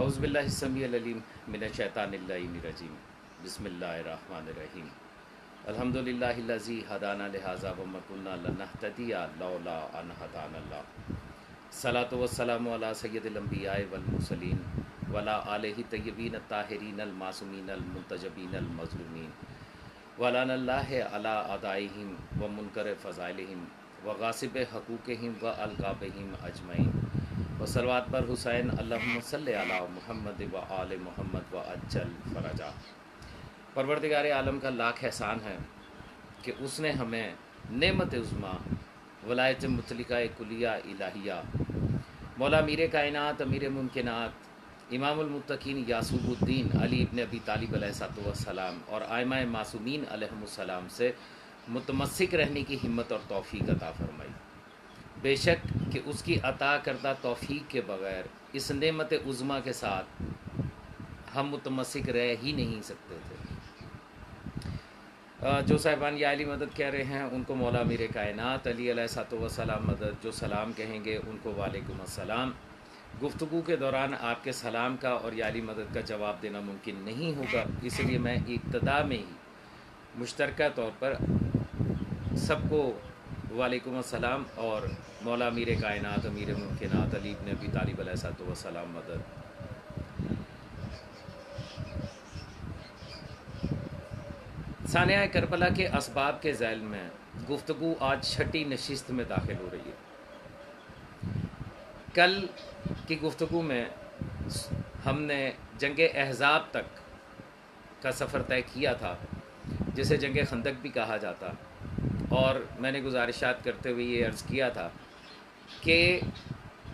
اعوذ باللہ السمیع العلیم من الشیطان الرجیم بسم اللہ الرحمن الرحیم الحمدللہ الذی ہدانا لہذا وما کنا لنہتدی لولا ان ہدانا اللہ الصلاۃ والسلام علی سید الانبیاء والمرسلین وعلی آلہ طیبین الطاہرین المعصومین المنتجبین المظلومین ولعن اللہ علی اعدائہم ومنکر فضائلہم وغاصب حقوقہم والقابہم اجمعین وصلوات پر حسین اللہم صلی علی محمد و آل محمد و اجل فرجا۔ پروردگار عالم کا لاکھ احسان ہے کہ اس نے ہمیں نعمت عظمیٰ ولایت مطلقہ کلیہ الہیہ مولا میر کائنات امیر ممکنات امام المتقین یعقوب الدین علی ابن ابی طالب علیہ السلام اور ائمہ معصومین علیہم السلام سے متمسک رہنے کی ہمت اور توفیق عطا فرمائی۔ بے شک کہ اس کی عطا کردہ توفیق کے بغیر اس نعمت عظمیٰ کے ساتھ ہم متمسک رہ ہی نہیں سکتے تھے۔ جو صاحبان یا علی مدد کہہ رہے ہیں ان کو مولا میر کائنات علی علیہ السلام مدد، جو سلام کہیں گے ان کو وعلیکم السلام۔ گفتگو کے دوران آپ کے سلام کا اور یا علی مدد کا جواب دینا ممکن نہیں ہوگا، اس لیے میں ابتدا میں ہی مشترکہ طور پر سب کو وعلیکم السلام اور مولا میر کائنات امیر ممکنات علی ابن ابی طالب علیہ السلام مدد۔ سانحہ کربلا کے اسباب کے ذیل میں گفتگو آج چھٹی نشست میں داخل ہو رہی ہے۔ کل کی گفتگو میں ہم نے جنگ احزاب تک کا سفر طے کیا تھا، جسے جنگ خندق بھی کہا جاتا، اور میں نے گزارشات کرتے ہوئے یہ عرض کیا تھا کہ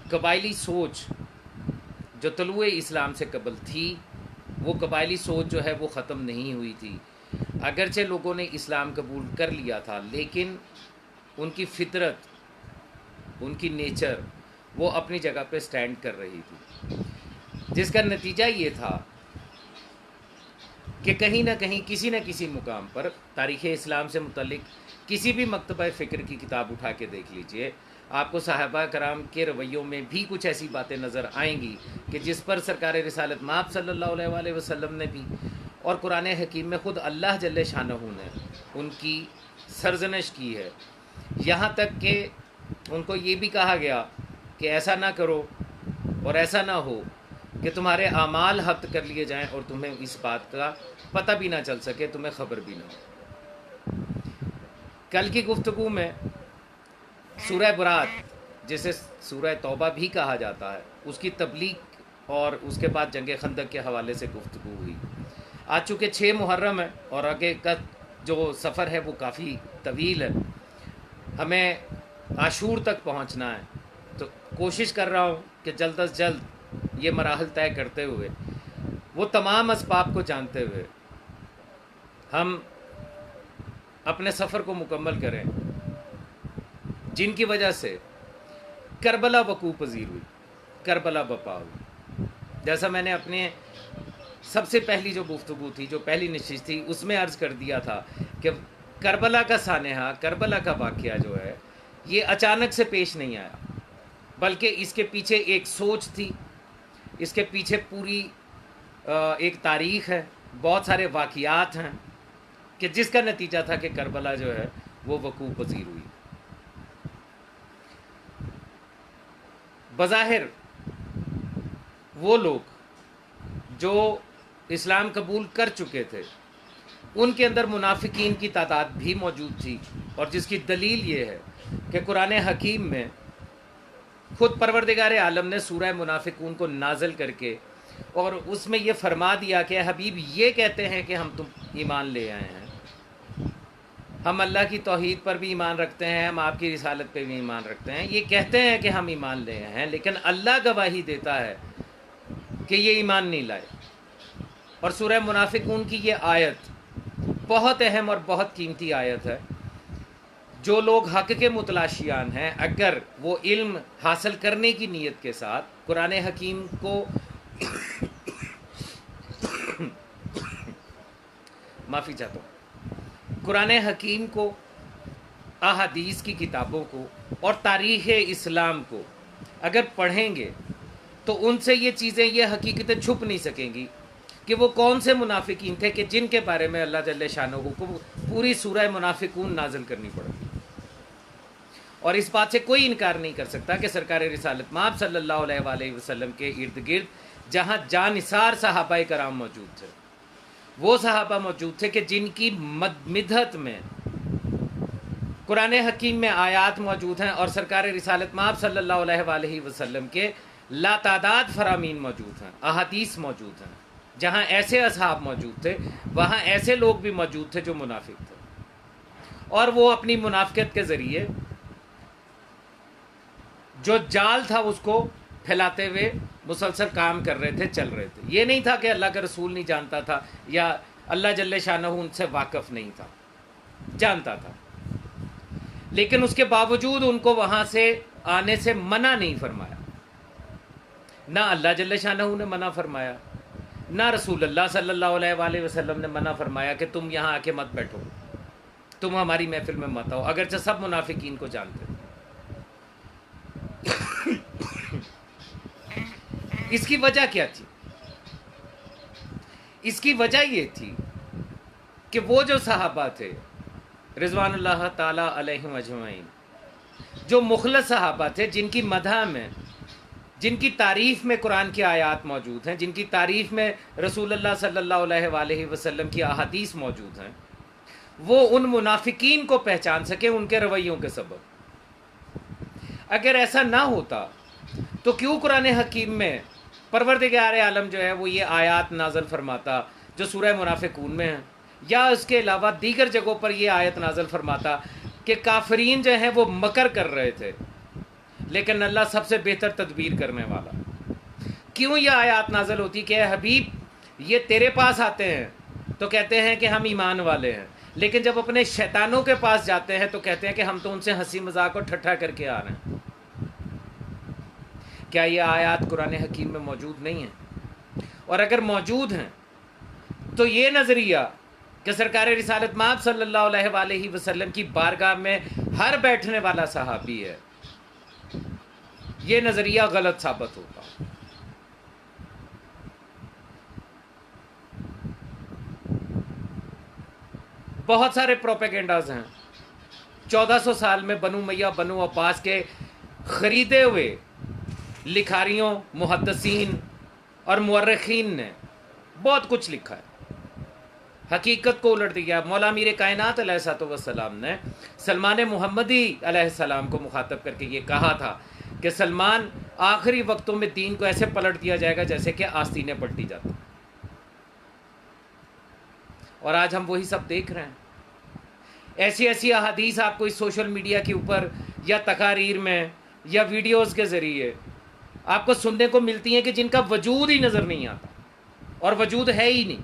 قبائلی سوچ جو طلوع اسلام سے قبل تھی، وہ قبائلی سوچ جو ہے وہ ختم نہیں ہوئی تھی۔ اگرچہ لوگوں نے اسلام قبول کر لیا تھا، لیکن ان کی فطرت، ان کی نیچر وہ اپنی جگہ پہ سٹینڈ کر رہی تھی، جس کا نتیجہ یہ تھا کہ کہیں نہ کہیں کسی نہ کسی مقام پر تاریخ اسلام سے متعلق کسی بھی مکتبہ فکر کی کتاب اٹھا کے دیکھ لیجئے، آپ کو صحابہ کرام کے رویوں میں بھی کچھ ایسی باتیں نظر آئیں گی کہ جس پر سرکار رسالت مآب صلی اللہ علیہ وآلہ وسلم نے بھی اور قرآن حکیم میں خود اللہ جل شانہ نے ان کی سرزنش کی ہے۔ یہاں تک کہ ان کو یہ بھی کہا گیا کہ ایسا نہ کرو اور ایسا نہ ہو کہ تمہارے اعمال حبت کر لیے جائیں اور تمہیں اس بات کا پتہ بھی نہ چل سکے، تمہیں خبر بھی نہ ہو۔ کل کی گفتگو میں سورہ برات، جسے سورہ توبہ بھی کہا جاتا ہے، اس کی تبلیغ اور اس کے بعد جنگ خندق کے حوالے سے گفتگو ہوئی۔ آج چونکہ 6 محرم ہے اور آگے کا جو سفر ہے وہ کافی طویل ہے، ہمیں عاشور تک پہنچنا ہے، تو کوشش کر رہا ہوں کہ جلد از جلد یہ مراحل طے کرتے ہوئے، وہ تمام اسباب کو جانتے ہوئے ہم اپنے سفر کو مکمل کریں جن کی وجہ سے کربلا وقوع پذیر ہوئی، کربلا بپا ہوئی۔ جیسا میں نے اپنے سب سے پہلی جو گفتگو تھی، جو پہلی نشست تھی، اس میں عرض کر دیا تھا کہ کربلا کا سانحہ، کربلا کا واقعہ جو ہے یہ اچانک سے پیش نہیں آیا، بلکہ اس کے پیچھے ایک سوچ تھی، اس کے پیچھے پوری ایک تاریخ ہے، بہت سارے واقعات ہیں کہ جس کا نتیجہ تھا کہ کربلا جو ہے وہ وقوع پذیر ہوئی۔ بظاہر وہ لوگ جو اسلام قبول کر چکے تھے، ان کے اندر منافقین کی تعداد بھی موجود تھی، اور جس کی دلیل یہ ہے کہ قرآن حکیم میں خود پروردگار عالم نے سورہ منافقون کو نازل کر کے اور اس میں یہ فرما دیا کہ حبیب یہ کہتے ہیں کہ ہم تم ایمان لے آئے ہیں، ہم اللہ کی توحید پر بھی ایمان رکھتے ہیں، ہم آپ کی رسالت پہ بھی ایمان رکھتے ہیں، یہ کہتے ہیں کہ ہم ایمان لے آئے ہیں، لیکن اللہ گواہی دیتا ہے کہ یہ ایمان نہیں لائے۔ اور سورہ منافقون کی یہ آیت بہت اہم اور بہت قیمتی آیت ہے۔ جو لوگ حق کے متلاشیان ہیں، اگر وہ علم حاصل کرنے کی نیت کے ساتھ قرآن حکیم کو معافی چاہتا ہوں، قرآن حکیم کو، احادیث کی کتابوں کو اور تاریخ اسلام کو اگر پڑھیں گے تو ان سے یہ چیزیں، یہ حقیقتیں چھپ نہیں سکیں گی کہ وہ کون سے منافقین تھے کہ جن کے بارے میں اللہ جل شانہ کو پوری سورہ منافقون نازل کرنی پڑی. اور اس بات سے کوئی انکار نہیں کر سکتا کہ سرکار رسالت مآب صلی اللہ علیہ وآلہ وسلم کے ارد گرد جہاں جانثار صحابہ کرام موجود تھے، وہ صحابہ موجود تھے کہ جن کی مدحت میں قرآن حکیم میں آیات موجود ہیں، اور سرکار رسالت مآب صلی اللہ علیہ وآلہ وسلم کے لاتعداد فرامین موجود ہیں، احادیث موجود ہیں. جہاں ایسے اصحاب موجود تھے وہاں ایسے لوگ بھی موجود تھے جو منافق تھے، اور وہ اپنی منافقت کے ذریعے جو جال تھا اس کو پھیلاتے ہوئے مسلسل کام کر رہے تھے، چل رہے تھے. یہ نہیں تھا کہ اللہ کا رسول نہیں جانتا تھا یا اللہ جل شانہ ان سے واقف نہیں تھا، جانتا تھا، لیکن اس کے باوجود ان کو وہاں سے آنے سے منع نہیں فرمایا. نہ اللہ جل شانہ نے منع فرمایا، نہ رسول اللہ صلی اللہ علیہ وآلہ وسلم نے منع فرمایا کہ تم یہاں آ کے مت بیٹھو، تم ہماری محفل میں مت آؤ، اگرچہ سب منافقین کو جانتے تھے. اس کی وجہ کیا تھی؟ اس کی وجہ یہ تھی کہ وہ جو صحابہ تھے رضوان اللہ تعالی علیہم اجمعین، جو مخلص صحابہ تھے، جن کی مدح میں، جن کی تعریف میں قرآن کی آیات موجود ہیں، جن کی تعریف میں رسول اللہ صلی اللہ علیہ وآلہ وسلم کی احادیث موجود ہیں، وہ ان منافقین کو پہچان سکے ان کے رویوں کے سبب. اگر ایسا نہ ہوتا تو کیوں قرآن حکیم میں پروردگار عالم جو ہے وہ یہ آیات نازل فرماتا جو سورہ منافقون میں ہیں، یا اس کے علاوہ دیگر جگہوں پر یہ آیت نازل فرماتا کہ کافرین جو ہیں وہ مکر کر رہے تھے لیکن اللہ سب سے بہتر تدبیر کرنے والا. کیوں یہ آیات نازل ہوتی کہ اے حبیب یہ تیرے پاس آتے ہیں تو کہتے ہیں کہ ہم ایمان والے ہیں، لیکن جب اپنے شیطانوں کے پاس جاتے ہیں تو کہتے ہیں کہ ہم تو ان سے ہنسی مذاق اور ٹھٹھا کر کے آ رہے ہیں. کیا یہ آیات قرآن حکیم میں موجود نہیں ہیں؟ اور اگر موجود ہیں تو یہ نظریہ کہ سرکار رسالت مآب صلی اللہ علیہ وآلہ وسلم کی بارگاہ میں ہر بیٹھنے والا صحابی ہے، یہ نظریہ غلط ثابت ہوتا. بہت سارے پروپیگنڈاز ہیں. 1400 سال میں بنو امیہ بنو عباس کے خریدے ہوئے لکھاریوں، محدثین اور مورخین نے بہت کچھ لکھا ہے، حقیقت کو الٹ دیا. مولا میر کائنات علیہ الصلوۃ والسلام نے سلمان محمدی علیہ السلام کو مخاطب کر کے یہ کہا تھا کہ سلمان، آخری وقتوں میں دین کو ایسے پلٹ دیا جائے گا جیسے کہ آستینیں پلٹی جاتی. اور آج ہم وہی سب دیکھ رہے ہیں. ایسی ایسی احادیث آپ کو اس سوشل میڈیا کے اوپر یا تقاریر میں یا ویڈیوز کے ذریعے آپ کو سننے کو ملتی ہیں کہ جن کا وجود ہی نظر نہیں آتا، اور وجود ہے ہی نہیں.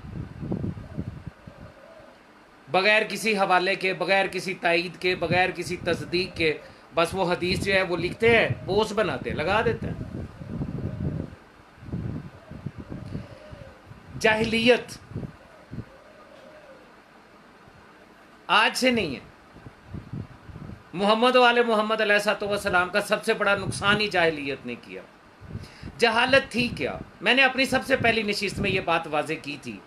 بغیر کسی حوالے کے، بغیر کسی تائید کے، بغیر کسی تصدیق کے، بس وہ حدیث جو ہے وہ لکھتے ہیں، پوسٹ بناتے ہیں، لگا دیتے ہیں. جاہلیت آج سے نہیں ہے. محمد والے محمد علیہ الصلوۃ والسلام کا سب سے بڑا نقصان ہی جاہلیت نے کیا. جہالت تھی کیا؟ میں نے اپنی سب سے پہلی نشست میں یہ بات واضح کی تھی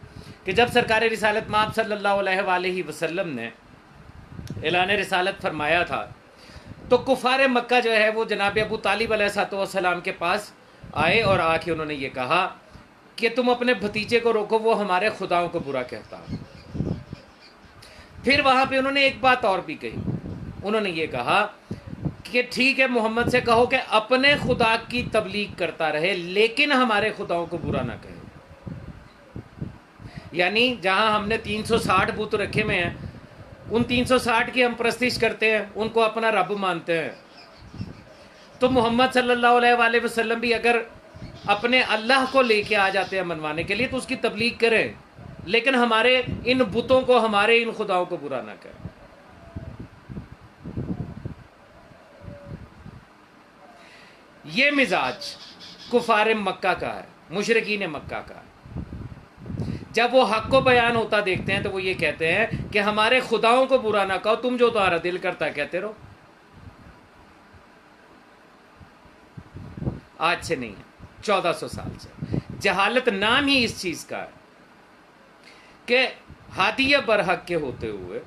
کہ جب سرکار رسالت مآب صلی اللہ علیہ وآلہ وسلم نے اعلان رسالت فرمایا تھا تو کفار مکہ جو ہے وہ جناب ابو طالب علیہ الصلوۃ والسلام کے پاس آئے اور آ کے انہوں نے یہ کہا کہ تم اپنے بھتیجے کو روکو، وہ ہمارے خداؤں کو برا کہتا. پھر وہاں پہ انہوں نے ایک بات اور بھی کہی. انہوں نے یہ کہا کہ ٹھیک ہے، محمد سے کہو کہ اپنے خدا کی تبلیغ کرتا رہے لیکن ہمارے خداؤں کو برا نہ کہے. یعنی جہاں ہم نے 360 بت رکھے ہوئے ہیں، ان 360 کی ہم پرستش کرتے ہیں، ان کو اپنا رب مانتے ہیں، تو محمد صلی اللہ علیہ وآلہ وسلم بھی اگر اپنے اللہ کو لے کے آ جاتے ہیں منوانے کے لیے تو اس کی تبلیغ کریں، لیکن ہمارے ان بتوں کو، ہمارے ان خداؤں کو برا نہ کریں. یہ مزاج کفار مکہ کا ہے، مشرکین مکہ کا ہے. جب وہ حق کو بیان ہوتا دیکھتے ہیں تو وہ یہ کہتے ہیں کہ ہمارے خداؤں کو برا نہ کہو، تم جو تمہارا دل کرتا ہے کہتے رہو. آج سے نہیں ہے. 1400 سال سے۔ جہالت نام ہی اس چیز کا ہے کہ ہادی برحق کے ہوتے ہوئے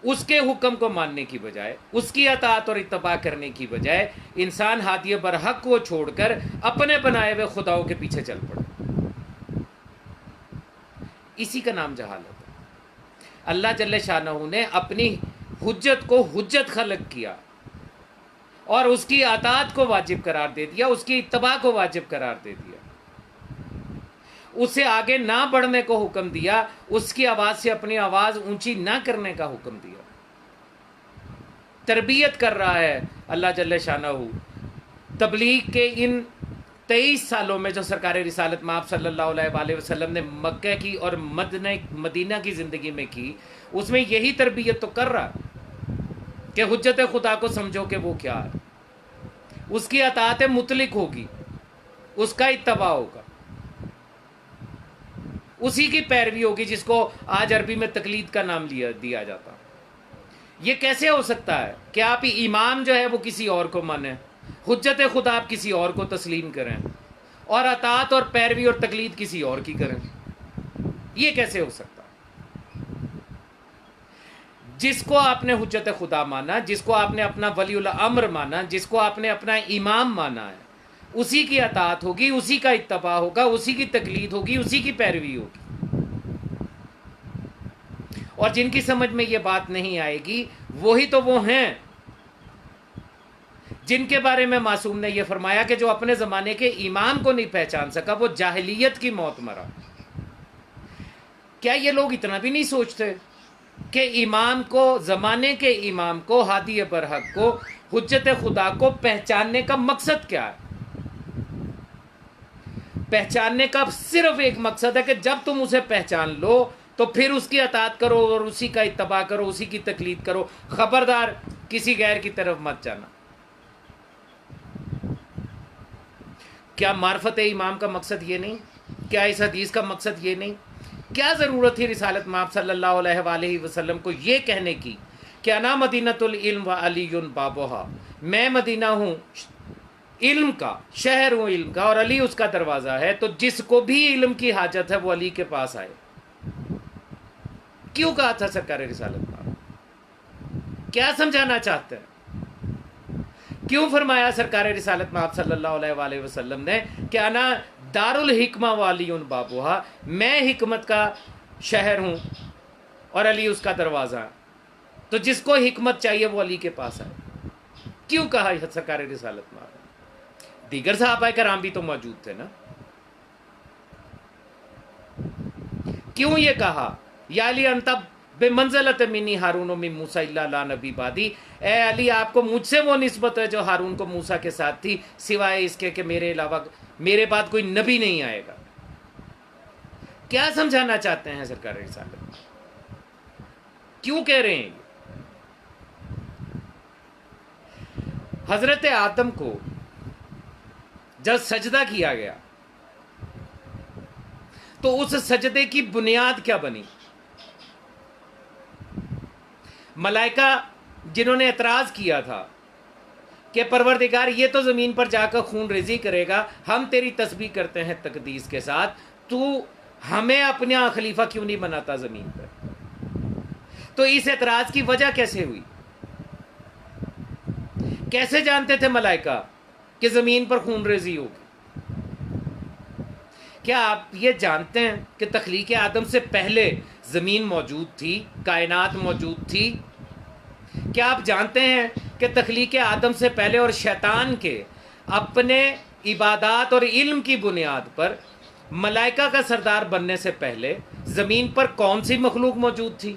اس کے حکم کو ماننے کی بجائے، اس کی اطاعت اور اتباع کرنے کی بجائے انسان ہادی برحق کو چھوڑ کر اپنے بنائے ہوئے خداؤں کے پیچھے چل پڑے۔ اسی کا نام جہالت ہے۔ اللہ جل شانہ نے اپنی حجت کو حجت خلق کیا اور اس کی اطاعت کو واجب قرار دے دیا، اس کی اتباع کو واجب قرار دے دیا، اسے آگے نہ بڑھنے کو حکم دیا، اس کی آواز سے اپنی آواز اونچی نہ کرنے کا حکم دیا۔ تربیت کر رہا ہے اللہ جل شانہ تبلیغ کے ان 23 سالوں میں جو سرکار رسالت مآب صلی اللہ علیہ وآلہ وسلم نے مکہ کی اور مدینہ کی زندگی میں کی، اس میں یہی تربیت تو کر رہا کہ حجت خدا کو سمجھو کہ وہ کیا ہے، اس کی اطاعت مطلق ہوگی، اس کا اتباع ہوگا، اسی کی پیروی ہوگی جس کو آج عربی میں تقلید کا نام دیا جاتا۔ یہ کیسے ہو سکتا ہے کہ آپ امام جو ہے وہ کسی اور کو مانیں، حجت خدا آپ کسی اور کو تسلیم کریں اور اطاعت اور پیروی اور تقلید کسی اور کی کریں؟ یہ کیسے ہو سکتا؟ جس کو آپ نے حجت خدا مانا، جس کو آپ نے اپنا ولی الامر مانا، جس کو آپ نے اپنا امام مانا ہے، اسی کی اطاعت ہوگی، اسی کا اتباع ہوگا، اسی کی تقلید ہوگی، اسی کی پیروی ہوگی۔ اور جن کی سمجھ میں یہ بات نہیں آئے گی وہی تو وہ ہیں جن کے بارے میں معصوم نے یہ فرمایا کہ جو اپنے زمانے کے امام کو نہیں پہچان سکا وہ جاہلیت کی موت مرا۔ کیا یہ لوگ اتنا بھی نہیں سوچتے کہ امام کو، زمانے کے امام کو، ہادی برحق کو، حجت خدا کو پہچاننے کا مقصد کیا ہے؟ پہچاننے کا صرف ایک مقصد ہے کہ جب تم اسے پہچان لو تو پھر اس کی اطاعت کرو اور اسی کا اتباع کرو، اسی کی تقلید کرو، خبردار کسی غیر کی طرف مت جانا۔ کیا معرفت امام کا مقصد یہ نہیں؟ کیا اس حدیث کا مقصد یہ نہیں؟ کیا ضرورت تھی رسالت مآب صلی اللہ علیہ وآلہ وسلم کو یہ کہنے کی کہ انا مدینۃ العلم و علی بابوہا، میں مدینہ ہوں علم کا، شہر ہوں علم کا، اور علی اس کا دروازہ ہے، تو جس کو بھی علم کی حاجت ہے وہ علی کے پاس آئے۔ کیوں کہا تھا سرکار رسالت مآب؟ کیا سمجھانا چاہتے ہیں؟ کیوں فرمایا سرکار رسالت مآب صلی اللہ علیہ وآلہ وسلم نے کہ انا دار الحکمہ والی بابوہا، میں حکمت کا شہر ہوں اور علی اس کا دروازہ ہے، تو جس کو حکمت چاہیے وہ علی کے پاس آئے؟ کیوں کہا سرکار رسالت مآب؟ دیگر صحابہ کرام بھی تو موجود تھے نا۔ کیوں یہ کہا یا علی انت بمنزلۃ منی ہارون من موسیٰ الا لا نبی بعدی، اے علی آپ کو مجھ سے وہ نسبت ہے جو ہارون کو موسیٰ کے ساتھ تھی، سوائے اس کے کہ میرے علاوہ میرے بعد کوئی نبی نہیں آئے گا۔ کیا سمجھانا چاہتے ہیں سرکار رسالت؟ کیوں کہہ رہے ہیں؟ حضرت آدم کو جب سجدہ کیا گیا تو اس سجدے کی بنیاد کیا بنی؟ ملائکہ جنہوں نے اعتراض کیا تھا کہ پروردگار یہ تو زمین پر جا کر خون ریزی کرے گا، ہم تیری تسبیح کرتے ہیں تقدیس کے ساتھ، تو ہمیں اپنا خلیفہ کیوں نہیں بناتا زمین پر؟ تو اس اعتراض کی وجہ کیسے ہوئی؟ کیسے جانتے تھے ملائکہ کہ زمین پر خون ریزی ہوگی؟ کیا آپ یہ جانتے ہیں کہ تخلیق آدم سے پہلے زمین موجود تھی، کائنات موجود تھی؟ کیا آپ جانتے ہیں کہ تخلیق آدم سے پہلے اور شیطان کے اپنے عبادات اور علم کی بنیاد پر ملائکہ کا سردار بننے سے پہلے زمین پر کون سی مخلوق موجود تھی؟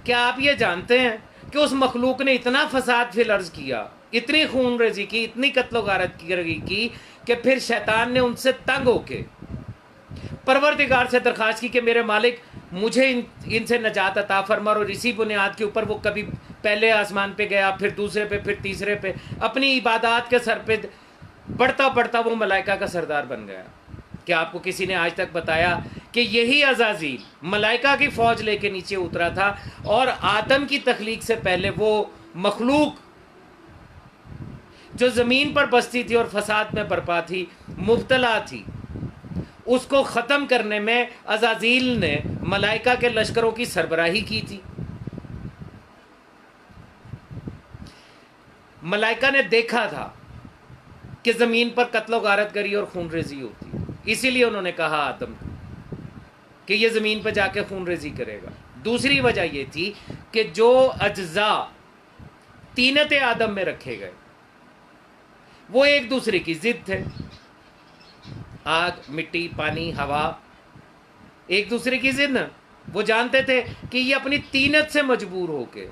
کیا آپ یہ جانتے ہیں کہ اس مخلوق نے اتنا فساد فی الارض کیا، اتنی خون ریزی کی، اتنی قتل و غارت کی کہ پھر شیطان نے ان سے تنگ ہو کے پروردگار سے درخواست کی کہ میرے مالک مجھے ان سے نجات عطا فرما، اور اسی بنیاد کے اوپر وہ کبھی پہلے آسمان پہ گیا، پھر دوسرے پہ، پھر تیسرے پہ، اپنی عبادات کے سر پہ بڑھتا بڑھتا وہ ملائکہ کا سردار بن گیا۔ کیا آپ کو کسی نے آج تک بتایا کہ یہی عزازیل ملائکہ کی فوج لے کے نیچے اترا تھا اور آدم کی تخلیق سے پہلے وہ مخلوق جو زمین پر بستی تھی اور فساد میں برپا تھی، مبتلا تھی، اس کو ختم کرنے میں عزازیل نے ملائکہ کے لشکروں کی سربراہی کی تھی۔ ملائکہ نے دیکھا تھا کہ زمین پر قتل و غارت گری اور خون ریزی ہوتی، اسی لیے انہوں نے کہا آدم کو کہ یہ زمین پہ جا کے خون ریزی کرے گا۔ دوسری وجہ یہ تھی کہ جو اجزاء طینت آدم میں رکھے گئے وہ ایک دوسرے کی ضد تھے، آگ، مٹی، پانی، ہوا، ایک دوسرے کی ضد نا۔ وہ جانتے تھے کہ یہ اپنی طینت سے مجبور ہو کے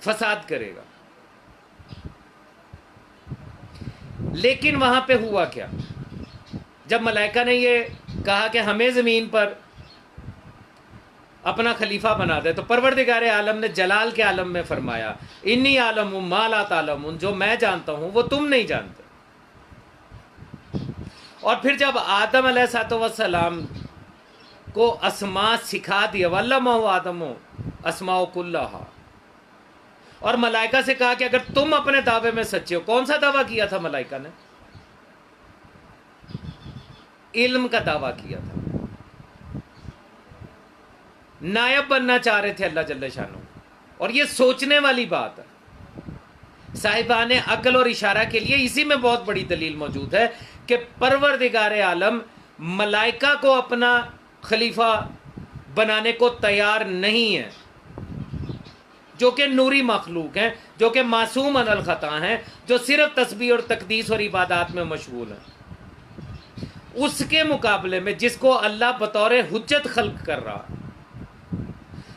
فساد کرے گا۔ لیکن وہاں پہ ہوا کیا؟ جب ملائکہ نے یہ کہا کہ ہمیں زمین پر اپنا خلیفہ بنا دے، تو پروردگار عالم نے جلال کے عالم میں فرمایا انی عالم ما لا تعلمون، جو میں جانتا ہوں وہ تم نہیں جانتے۔ اور پھر جب آدم علیہ السلام کو اسماء سکھا دیا، وَعَلَّمَهُ آدَمُ اسماء کلھا، اور ملائکہ سے کہا کہ اگر تم اپنے دعوے میں سچے ہو۔ کون سا دعویٰ کیا تھا ملائکہ نے؟ علم کا دعویٰ کیا تھا، نائب بننا چاہ رہے تھے اللہ جل شانہ، اور یہ سوچنے والی بات ہے۔ صاحبان عقل اور اشارہ کے لیے اسی میں بہت بڑی دلیل موجود ہے کہ پروردگار عالم ملائکہ کو اپنا خلیفہ بنانے کو تیار نہیں ہے، جو کہ نوری مخلوق ہیں، جو کہ معصوم عن الخطا ہیں، جو صرف تسبیح اور تقدیس اور عبادات میں مشغول ہیں۔ اس کے مقابلے میں جس کو اللہ بطور حجت خلق کر رہا،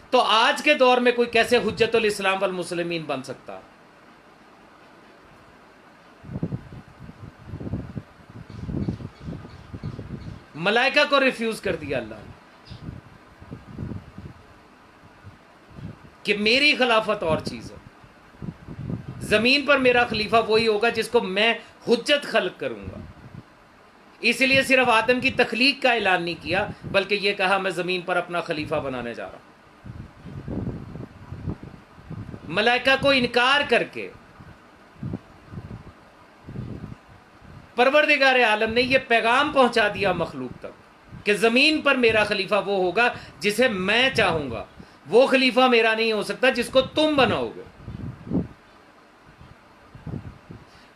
تو آج کے دور میں کوئی کیسے حجت الاسلام والمسلمین بن سکتا؟ ملائکہ کو ریفیوز کر دیا اللہ نے کہ میری خلافت اور چیز ہے، زمین پر میرا خلیفہ وہی ہوگا جس کو میں حجت خلق کروں گا۔ اس لیے صرف آدم کی تخلیق کا اعلان نہیں کیا، بلکہ یہ کہا میں زمین پر اپنا خلیفہ بنانے جا رہا ہوں۔ ملائکہ کو انکار کر کے پروردگار عالم نے یہ پیغام پہنچا دیا مخلوق تک کہ زمین پر میرا خلیفہ وہ ہوگا جسے میں چاہوں گا، وہ خلیفہ میرا نہیں ہو سکتا جس کو تم بناؤ گے۔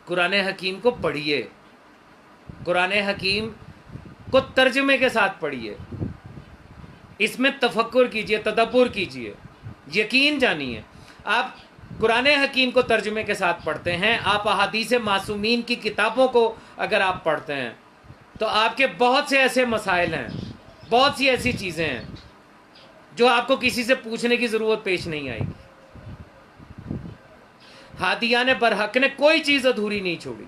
قرآن حکیم کو پڑھیے، قرآن حکیم کو ترجمے کے ساتھ پڑھیے، اس میں تفکر کیجئے، تدبر کیجئے، یقین جانیے۔ آپ قرآن حکیم کو ترجمے کے ساتھ پڑھتے ہیں، آپ احادیث معصومین کی کتابوں کو اگر آپ پڑھتے ہیں، تو آپ کے بہت سے ایسے مسائل ہیں، بہت سی ایسی چیزیں ہیں جو آپ کو کسی سے پوچھنے کی ضرورت پیش نہیں آئے گی۔ ہادیان برحق نے کوئی چیز ادھوری نہیں چھوڑی۔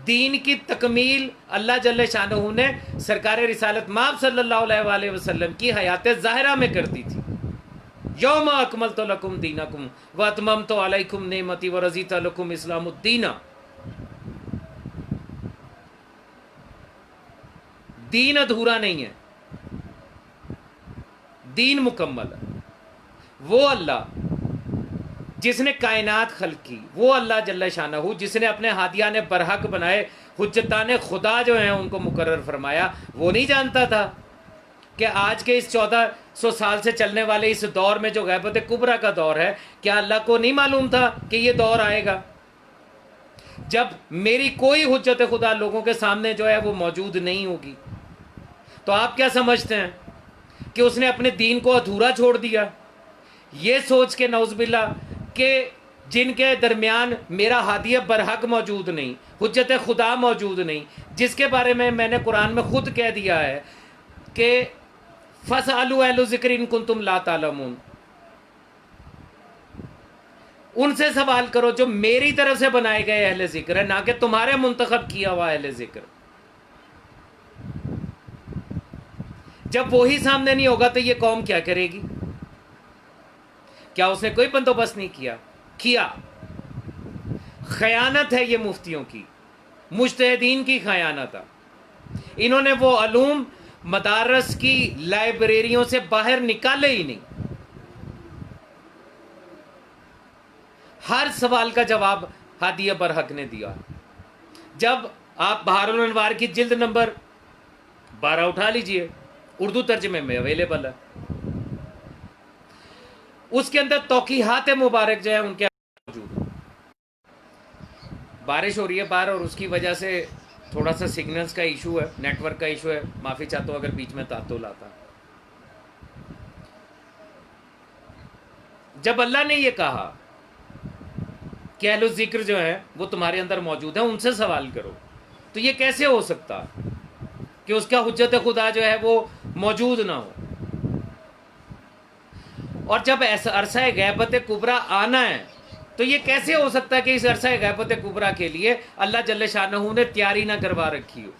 دین کی تکمیل اللہ جل شانہ نے سرکار رسالت مآب صلی اللہ علیہ وآلہ وسلم کی حیات ظاہرہ میں کر دی تھی۔ یوم اکملت لکم دینکم واتممت علیکم نعمتی ورضیت لکم اسلام الدین۔ دین ادھورا نہیں ہے، دین مکمل ہے۔ وہ اللہ جس نے کائنات خلق کی، وہ اللہ جل شانہ جس نے اپنے ہادیان برحق بنائے، حجتان خدا جو ہیں ان کو مقرر فرمایا، وہ نہیں جانتا تھا کہ آج کے اس 1400 سال سے چلنے والے اس دور میں جو غیبت کبریٰ کا دور ہے، کیا اللہ کو نہیں معلوم تھا کہ یہ دور آئے گا جب میری کوئی حجت خدا لوگوں کے سامنے جو ہے وہ موجود نہیں ہوگی؟ تو آپ کیا سمجھتے ہیں کہ اس نے اپنے دین کو ادھورا چھوڑ دیا، یہ سوچ کے نعوذ باللہ کہ جن کے درمیان میرا ہادی برحق موجود نہیں، حجت خدا موجود نہیں، جس کے بارے میں میں نے قرآن میں خود کہہ دیا ہے کہ فَاسْأَلُوا أَهْلَ الذِّكْرِ إِن كُنتُمْ لَا تَعْلَمُونَ، ان سے سوال کرو جو میری طرف سے بنائے گئے اہل ذکر ہے، نہ کہ تمہارے منتخب کیا ہوا اہل ذکر۔ جب وہی سامنے نہیں ہوگا تو یہ قوم کیا کرے گی؟ کیا اس نے کوئی بندوبست نہیں کیا؟ خیانت ہے یہ مفتیوں کی، مجتہدین کی خیانت ہے۔ انہوں نے وہ علوم مدارس کی لائبریریوں سے باہر نکالے ہی نہیں۔ ہر سوال کا جواب ہادیہ برحق نے دیا. جب آپ بحار الانوار کی جلد نمبر 12 اٹھا لیجئے, اردو ترجمے میں اویلیبل ہے, اس کے اندر توقیحات مبارک جو ہے ان کے موجود. بارش ہو رہی ہے باہر اور اس کی وجہ سے تھوڑا سا سگنلز کا ایشو ہے, نیٹ ورک کا ایشو ہے, معافی چاہتا ہوں اگر بیچ میں تعطل آتا. جب اللہ نے یہ کہا کہ اہل الذکر جو ہے وہ تمہارے اندر موجود ہیں, ان سے سوال کرو, تو یہ کیسے ہو سکتا کہ اس کا حجت خدا جو ہے وہ موجود نہ ہو؟ اور جب ایسا عرصہ غیبت کبریٰ آنا ہے تو یہ کیسے ہو سکتا ہے کہ اس عرصہ غیبت کبریٰ کے لیے اللہ جل شانہ نے تیاری نہ کروا رکھی ہو,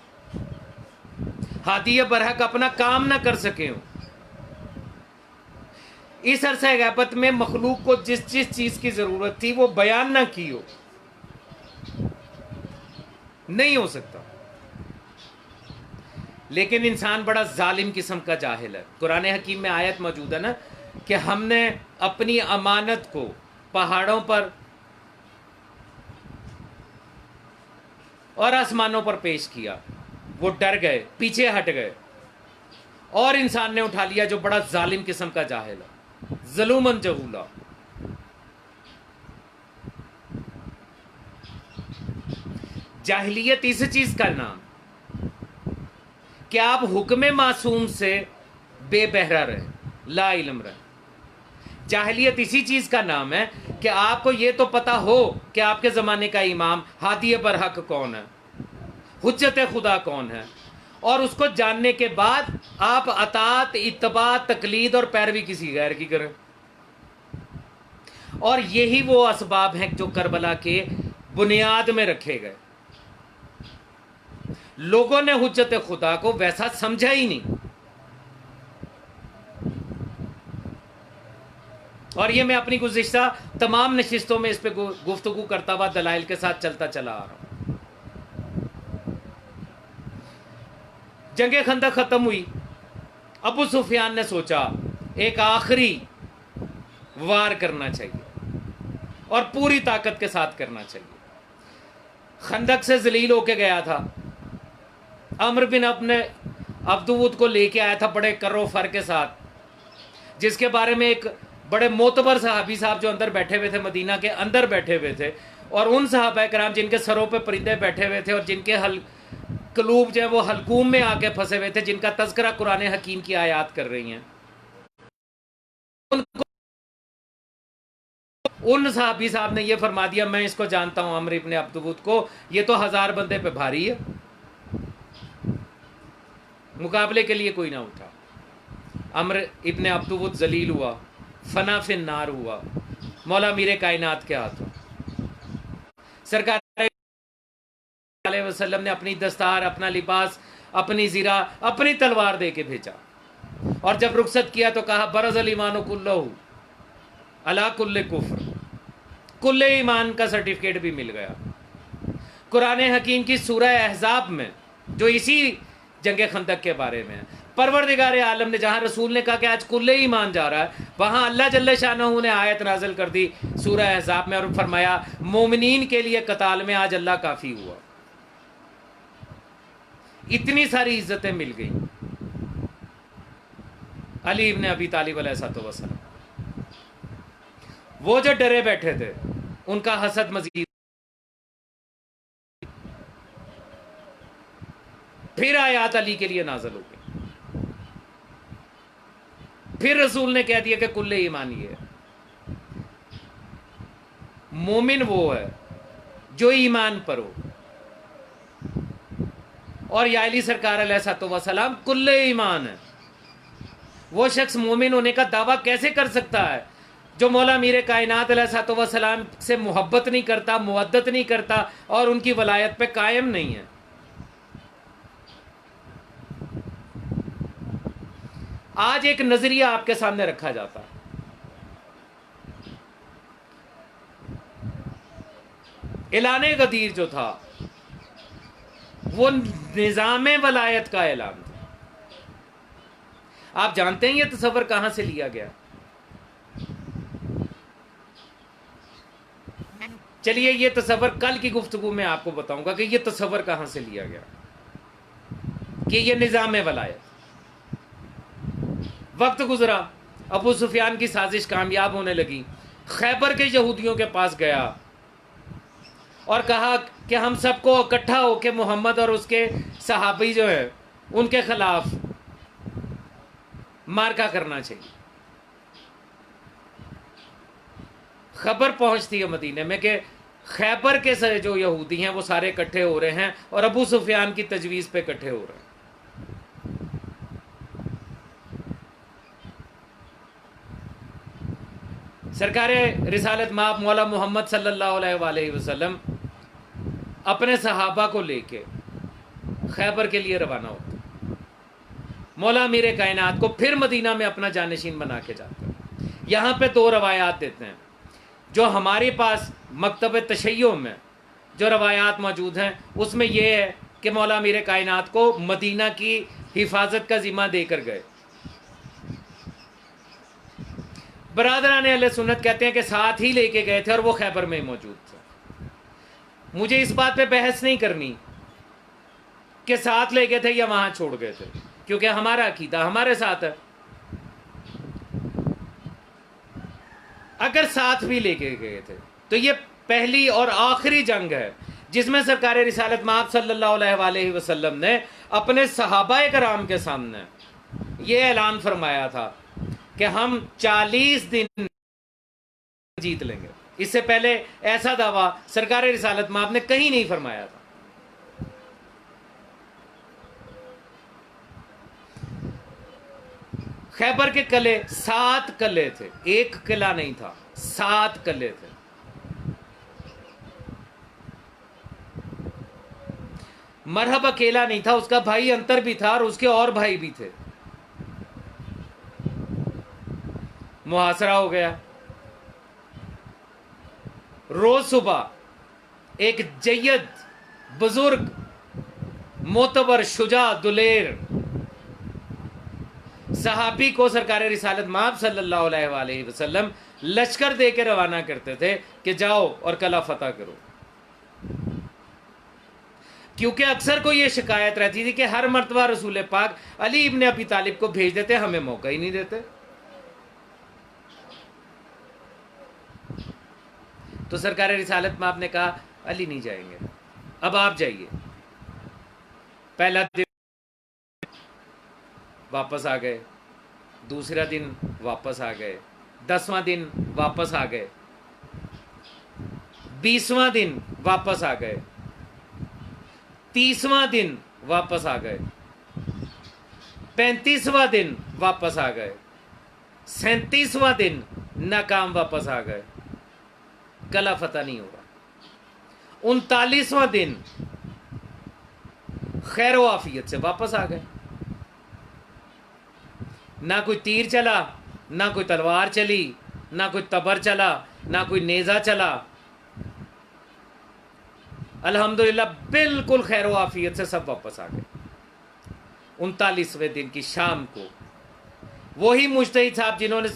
ہادی برحق اپنا کام نہ کر سکے ہوں؟ اس عرصہ غیبت میں مخلوق کو جس جس چیز کی ضرورت تھی وہ بیان نہ کی ہو, نہیں ہو سکتا. لیکن انسان بڑا ظالم قسم کا جاہل ہے. قرآن حکیم میں آیت موجود ہے نا کہ ہم نے اپنی امانت کو پہاڑوں پر اور آسمانوں پر پیش کیا, وہ ڈر گئے, پیچھے ہٹ گئے, اور انسان نے اٹھا لیا جو بڑا ظالم قسم کا جاہل ہے, ظلومن جہولا. جاہلیت اس چیز کا نام کہ آپ حکم معصوم سے بے بہرہ رہے, لا علم رہے. جاہلیت اسی چیز کا نام ہے کہ آپ کو یہ تو پتا ہو کہ آپ کے زمانے کا امام ہادی برحق کون ہے, حجت خدا کون ہے, اور اس کو جاننے کے بعد آپ اطاعت, اتباع, تقلید اور پیروی کسی غیر کی کریں. اور یہی وہ اسباب ہیں جو کربلا کے بنیاد میں رکھے گئے. لوگوں نے حجت خدا کو ویسا سمجھا ہی نہیں. اور یہ میں اپنی گزشتہ تمام نشستوں میں اس پہ گفتگو کرتا ہوا دلائل کے ساتھ چلتا چلا آ رہا ہوں. جنگ خندق ختم ہوئی, ابو سفیان نے سوچا ایک آخری وار کرنا چاہیے اور پوری طاقت کے ساتھ کرنا چاہیے. خندق سے ذلیل ہو کے گیا تھا, عمرو بن اپنے عبدود کو لے کے آیا تھا بڑے کر و فر کے ساتھ, جس کے بارے میں ایک بڑے معتبر صحابی صاحب جو اندر بیٹھے ہوئے تھے, مدینہ کے اندر بیٹھے ہوئے تھے, اور ان صحابہ کرام جن کے سروں پہ پرندے بیٹھے ہوئے تھے اور جن کے قلوب جو ہے وہ حلقوم میں آ کے پھنسے ہوئے تھے, جن کا تذکرہ قرآن حکیم کی آیات کر رہی ہیں, ان صحابی صاحب نے یہ فرما دیا میں اس کو جانتا ہوں عمرو ابن عبدود کو, یہ تو 1000 بندے پہ بھاری ہے, مقابلے کے لیے کوئی نہ اٹھا. عمرو ابن عبدود ذلیل ہوا, فنا فی النار ہوا مولا میر کائنات کے ہاتھوں. سرکار علیہ وسلم نے اپنی دستار, اپنا لباس, اپنی زرہ, اپنی تلوار دے کے بھیجا, اور جب رخصت کیا تو کہا برز الایمان کلہ علی کل کفر, کل ایمان کا سرٹیفکیٹ بھی مل گیا. قرآن حکیم کی سورہ احزاب میں جو اسی جنگ خندق کے بارے میں ہے, پروردگار عالم نے جہاں رسول نے کہا کہ آج کل ایمان جا رہا ہے, وہاں اللہ جل شانہ نے آیت نازل کر دی سورہ احزاب میں اور فرمایا مومنین کے لیے قتال میں آج اللہ کافی ہوا. اتنی ساری عزتیں مل گئیں علی ابن ابی طالب علیہ السلام. وہ جو ڈرے بیٹھے تھے ان کا حسد مزید, پھر آیات علی کے لیے نازل ہو گئی, پھر رسول نے کہہ دیا کہ کل ایمان یہ ہے, مومن وہ ہے جو ایمان پر ہو, اور یا علی سرکار علیہ السلام کل ایمان ہے. وہ شخص مومن ہونے کا دعویٰ کیسے کر سکتا ہے جو مولا میر کائنات علیہ السلام سے محبت نہیں کرتا, مودت نہیں کرتا, اور ان کی ولایت پہ قائم نہیں ہے. آج ایک نظریہ آپ کے سامنے رکھا جاتا ہے, اعلان غدیر جو تھا وہ نظام ولایت کا اعلان تھا. آپ جانتے ہیں یہ تصور کہاں سے لیا گیا؟ چلیے یہ تصور کل کی گفتگو میں آپ کو بتاؤں گا کہ یہ تصور کہاں سے لیا گیا کہ یہ نظام ولایت. وقت گزرا، ابو سفیان کی سازش کامیاب ہونے لگی، خیبر کے یہودیوں کے پاس گیا اور کہا کہ ہم سب کو اکٹھا ہو کے محمد اور اس کے صحابی جو ہیں ان کے خلاف مارکا کرنا چاہیے. خبر پہنچتی ہے مدینے میں کہ خیبر کے جو یہودی ہیں وہ سارے اکٹھے ہو رہے ہیں اور ابو سفیان کی تجویز پہ اکٹھے ہو رہے ہیں. سرکار رسالت مآب مولا محمد صلی اللہ علیہ وآلہ وسلم اپنے صحابہ کو لے کے خیبر کے لیے روانہ ہوتے. مولا امیر کائنات کو پھر مدینہ میں اپنا جانشین بنا کے جاتے ہیں. یہاں پہ دو روایات دیتے ہیں. جو ہمارے پاس مکتب تشیع میں جو روایات موجود ہیں اس میں یہ ہے کہ مولا امیر کائنات کو مدینہ کی حفاظت کا ذمہ دے کر گئے. برادران اہل سنت کہتے ہیں کہ ساتھ ہی لے کے گئے تھے اور وہ خیبر میں موجود تھے. مجھے اس بات پہ بحث نہیں کرنی کہ ساتھ لے گئے تھے یا وہاں چھوڑ گئے تھے، کیونکہ ہمارا عقیدہ ہمارے ساتھ ہے. اگر ساتھ بھی لے کے گئے تھے تو یہ پہلی اور آخری جنگ ہے جس میں سرکار رسالت مآب صلی اللہ علیہ وآلہ وسلم نے اپنے صحابہ کرام کے سامنے یہ اعلان فرمایا تھا کہ ہم 40 دن جیت لیں گے. اس سے پہلے ایسا دعویٰ سرکار رسالت مآب نے کہیں نہیں فرمایا تھا. خیبر کے قلعے 7 قلعے تھے، ایک قلعہ نہیں تھا، 7 قلعے تھے. مرحب اکیلا نہیں تھا، اس کا بھائی انتر بھی تھا اور اس کے اور بھائی بھی تھے. محاصرہ ہو گیا. روز صبح ایک جید بزرگ معتبر شجاع دلیر صحابی کو سرکار رسالت مآب صلی اللہ علیہ وآلہ وسلم لشکر دے کے روانہ کرتے تھے کہ جاؤ اور قلعہ فتح کرو. کیونکہ اکثر کو یہ شکایت رہتی تھی کہ ہر مرتبہ رسول پاک علی ابن ابی طالب کو بھیج دیتے، ہمیں موقع ہی نہیں دیتے. تو سرکار رسالت مآب نے کہا علی نہیں جائیں گے، اب آپ جائیے. پہلا دن واپس آ گئے، دوسرا دن واپس آ گئے، 10واں دن واپس آ گئے، 20واں دن واپس آ گئے، 30واں دن واپس آ گئے، 35واں دن واپس آ گئے، 37واں دن ناکام واپس آ گئے. قلعہ فتح نہیں ہوگا. 39واں دن خیر و عافیت سے واپس آ گئے. نہ کوئی تیر چلا، نہ کوئی تلوار چلی، نہ کوئی تبر چلا، نہ کوئی نیزہ چلا. الحمدللہ بالکل خیر و عافیت سے سب واپس آ گئے. 39ویں دن کی شام کو وہی مجتہد صاحب جنہوں نے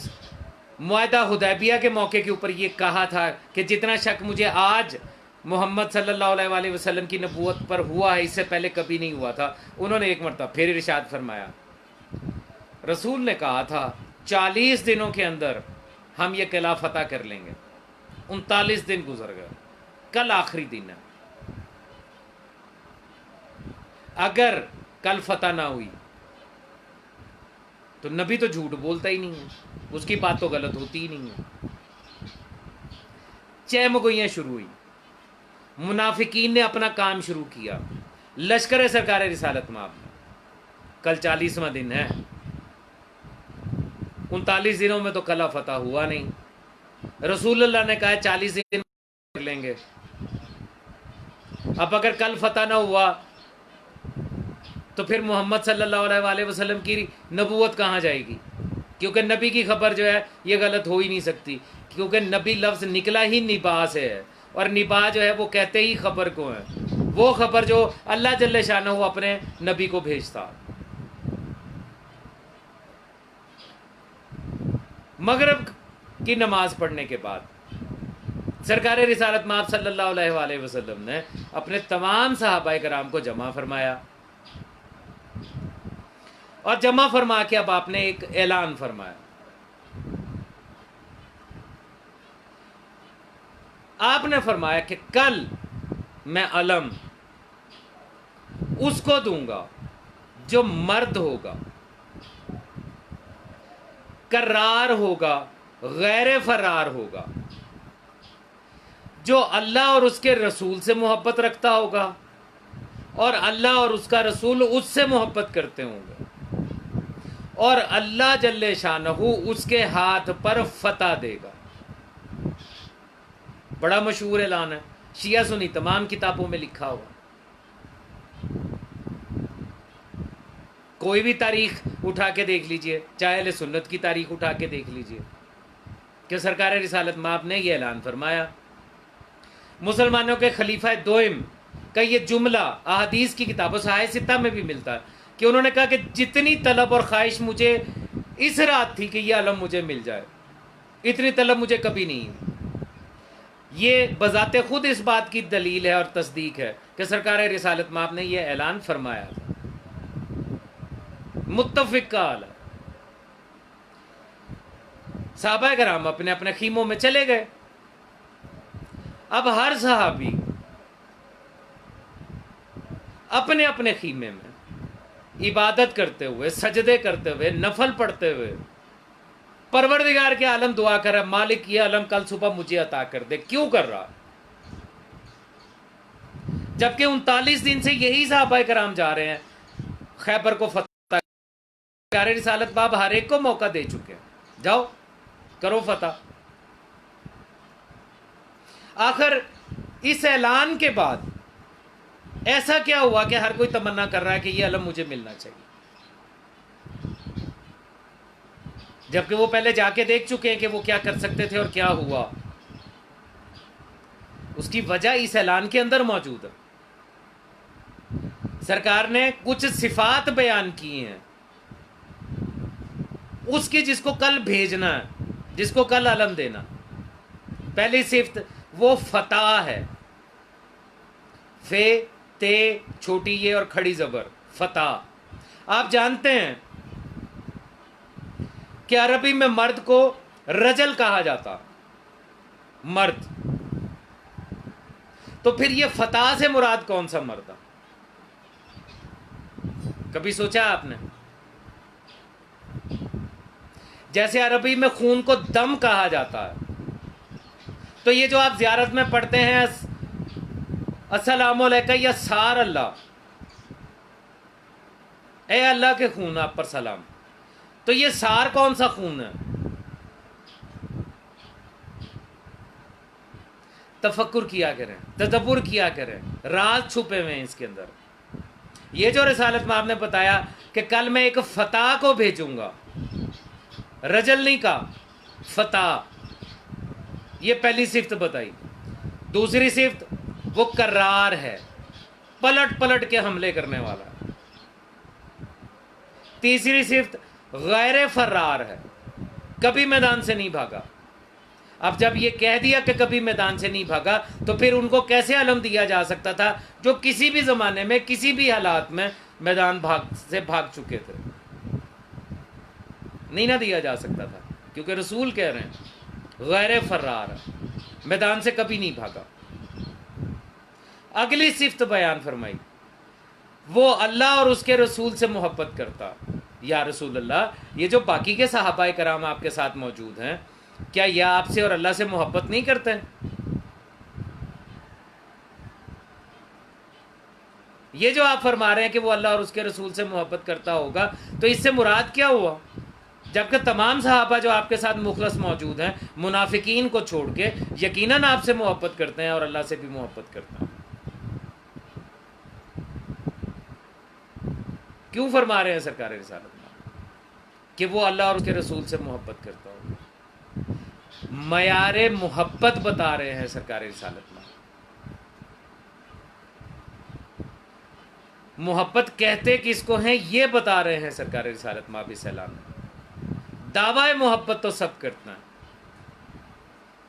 معاہدہ حدیبیہ کے موقع کے اوپر یہ کہا تھا کہ جتنا شک مجھے آج محمد صلی اللہ علیہ وآلہ وسلم کی نبوت پر ہوا ہے اس سے پہلے کبھی نہیں ہوا تھا، انہوں نے ایک مرتبہ پھر ارشاد فرمایا، رسول نے کہا تھا 40 دنوں کے اندر ہم یہ قلعہ فتح کر لیں گے. 39 دن گزر گئے، کل آخری دن ہے. اگر کل فتح نہ ہوئی تو نبی تو جھوٹ بولتا ہی نہیں ہے، اس کی بات تو غلط ہوتی ہی نہیں ہے. چہمگوئیاں شروع ہوئی، منافقین نے اپنا کام شروع کیا. لشکر سرکار رسالت مآب میں کل 40واں دن ہے، 39 دنوں میں تو قلعہ فتح ہوا نہیں. رسول اللہ نے کہا 40 دن کر لیں گے. اب اگر کل فتح نہ ہوا تو پھر محمد صلی اللہ علیہ وآلہ وسلم کی نبوت کہاں جائے گی؟ کیونکہ نبی کی خبر جو ہے یہ غلط ہو ہی نہیں سکتی، کیونکہ نبی لفظ نکلا ہی نبا سے ہے، اور نبا جو ہے وہ کہتے ہی خبر کو ہے، وہ خبر جو اللہ جل شانہ اپنے نبی کو بھیجتا. مغرب کی نماز پڑھنے کے بعد سرکار رسالت مآب صلی اللہ علیہ وآلہ وسلم نے اپنے تمام صحابہ کرام کو جمع فرمایا، اور جمع فرما کے اب آپ نے ایک اعلان فرمایا. آپ نے فرمایا کہ کل میں علم اس کو دوں گا جو مرد ہوگا، کرار ہوگا، غیر فرار ہوگا، جو اللہ اور اس کے رسول سے محبت رکھتا ہوگا اور اللہ اور اس کا رسول اس سے محبت کرتے ہوں گے، اور اللہ جل شانہ اس کے ہاتھ پر فتح دے گا. بڑا مشہور اعلان ہے، شیعہ سنی تمام کتابوں میں لکھا ہوا. کوئی بھی تاریخ اٹھا کے دیکھ لیجئے، چاہے اہل سنت کی تاریخ اٹھا کے دیکھ لیجئے، کہ سرکار رسالت مآب نے یہ اعلان فرمایا. مسلمانوں کے خلیفہ دوئم کا یہ جملہ احادیث کی کتابوں صحیح ستہ میں بھی ملتا ہے کہ انہوں نے کہا کہ جتنی طلب اور خواہش مجھے اس رات تھی کہ یہ علم مجھے مل جائے، اتنی طلب مجھے کبھی نہیں ہوئی. یہ بذات خود اس بات کی دلیل ہے اور تصدیق ہے کہ سرکار رسالت مآب نے یہ اعلان فرمایا تھا. متفق کا حال ہے. صحابہ کرام اپنے اپنے خیموں میں چلے گئے. اب ہر صحابی اپنے اپنے خیمے میں عبادت کرتے ہوئے، سجدے کرتے ہوئے، نفل پڑھتے ہوئے پروردگار کے عالم دعا کر رہا، مالک یہ علم کل صبح مجھے عطا کر دے. کیوں کر رہا؟ جبکہ 39 دن سے یہی صحابہ کرام جا رہے ہیں خیبر کو فتح. رسالت مآب ہر ایک کو موقع دے چکے ہیں، جاؤ کرو فتح. آخر اس اعلان کے بعد ایسا کیا ہوا کہ ہر کوئی تمنا کر رہا ہے کہ یہ علم مجھے ملنا چاہیے، جبکہ وہ پہلے جا کے دیکھ چکے ہیں کہ وہ کیا کر سکتے تھے اور کیا ہوا. اس کی وجہ اس اعلان کے اندر موجود ہے. سرکار نے کچھ صفات بیان کی ہیں اس کی، جس کو کل بھیجنا ہے، جس کو کل علم دینا. پہلی صفت وہ فتح ہے. فے تے چھوٹی یہ اور کھڑی زبر فتح. آپ جانتے ہیں کہ عربی میں مرد کو رجل کہا جاتا، مرد. تو پھر یہ فتح سے مراد کون سا مرد ہے؟ کبھی سوچا آپ نے؟ جیسے عربی میں خون کو دم کہا جاتا ہے، تو یہ جو آپ زیارت میں پڑھتے ہیں السلام علیکم یا سار اللہ، اے اللہ کے خون آپ پر سلام، تو یہ سار کون سا خون ہے؟ تفکر کیا کریں، تدبر کیا کریں، راز چھپے ہوئے ہیں اس کے اندر. یہ جو رسالت مآب نے بتایا کہ کل میں ایک فتح کو بھیجوں گا، رجل نہیں کہا، فتح. یہ پہلی صفت بتائی. دوسری صفت وہ کرار ہے، پلٹ پلٹ کے حملے کرنے والا. تیسری صفت غیر فرار ہے، کبھی میدان سے نہیں بھاگا. اب جب یہ کہہ دیا کہ کبھی میدان سے نہیں بھاگا، تو پھر ان کو کیسے علم دیا جا سکتا تھا جو کسی بھی زمانے میں کسی بھی حالات میں میدان سے بھاگ چکے تھے؟ نہیں نہ دیا جا سکتا تھا، کیونکہ رسول کہہ رہے ہیں غیر فرار ہے، میدان سے کبھی نہیں بھاگا. اگلی صفت بیان فرمائی، وہ اللہ اور اس کے رسول سے محبت کرتا. یا رسول اللہ، یہ جو باقی کے صحابہ کرام آپ کے ساتھ موجود ہیں، کیا یہ آپ سے اور اللہ سے محبت نہیں کرتے؟ یہ جو آپ فرما رہے ہیں کہ وہ اللہ اور اس کے رسول سے محبت کرتا ہوگا، تو اس سے مراد کیا ہوا؟ جبکہ تمام صحابہ جو آپ کے ساتھ مخلص موجود ہیں، منافقین کو چھوڑ کے یقیناً آپ سے محبت کرتے ہیں اور اللہ سے بھی محبت کرتے ہیں. کیوں فرما رہے ہیں سرکار رسالت کہ وہ اللہ اور اس کے رسول سے محبت کرتا ہوگا؟ معیار محبت بتا رہے ہیں سرکار رسالت میں. محبت کہتے کس کو ہیں یہ بتا رہے ہیں سرکار رسالت مآب اس اعلان میں. دعوی محبت تو سب کرتے ہیں،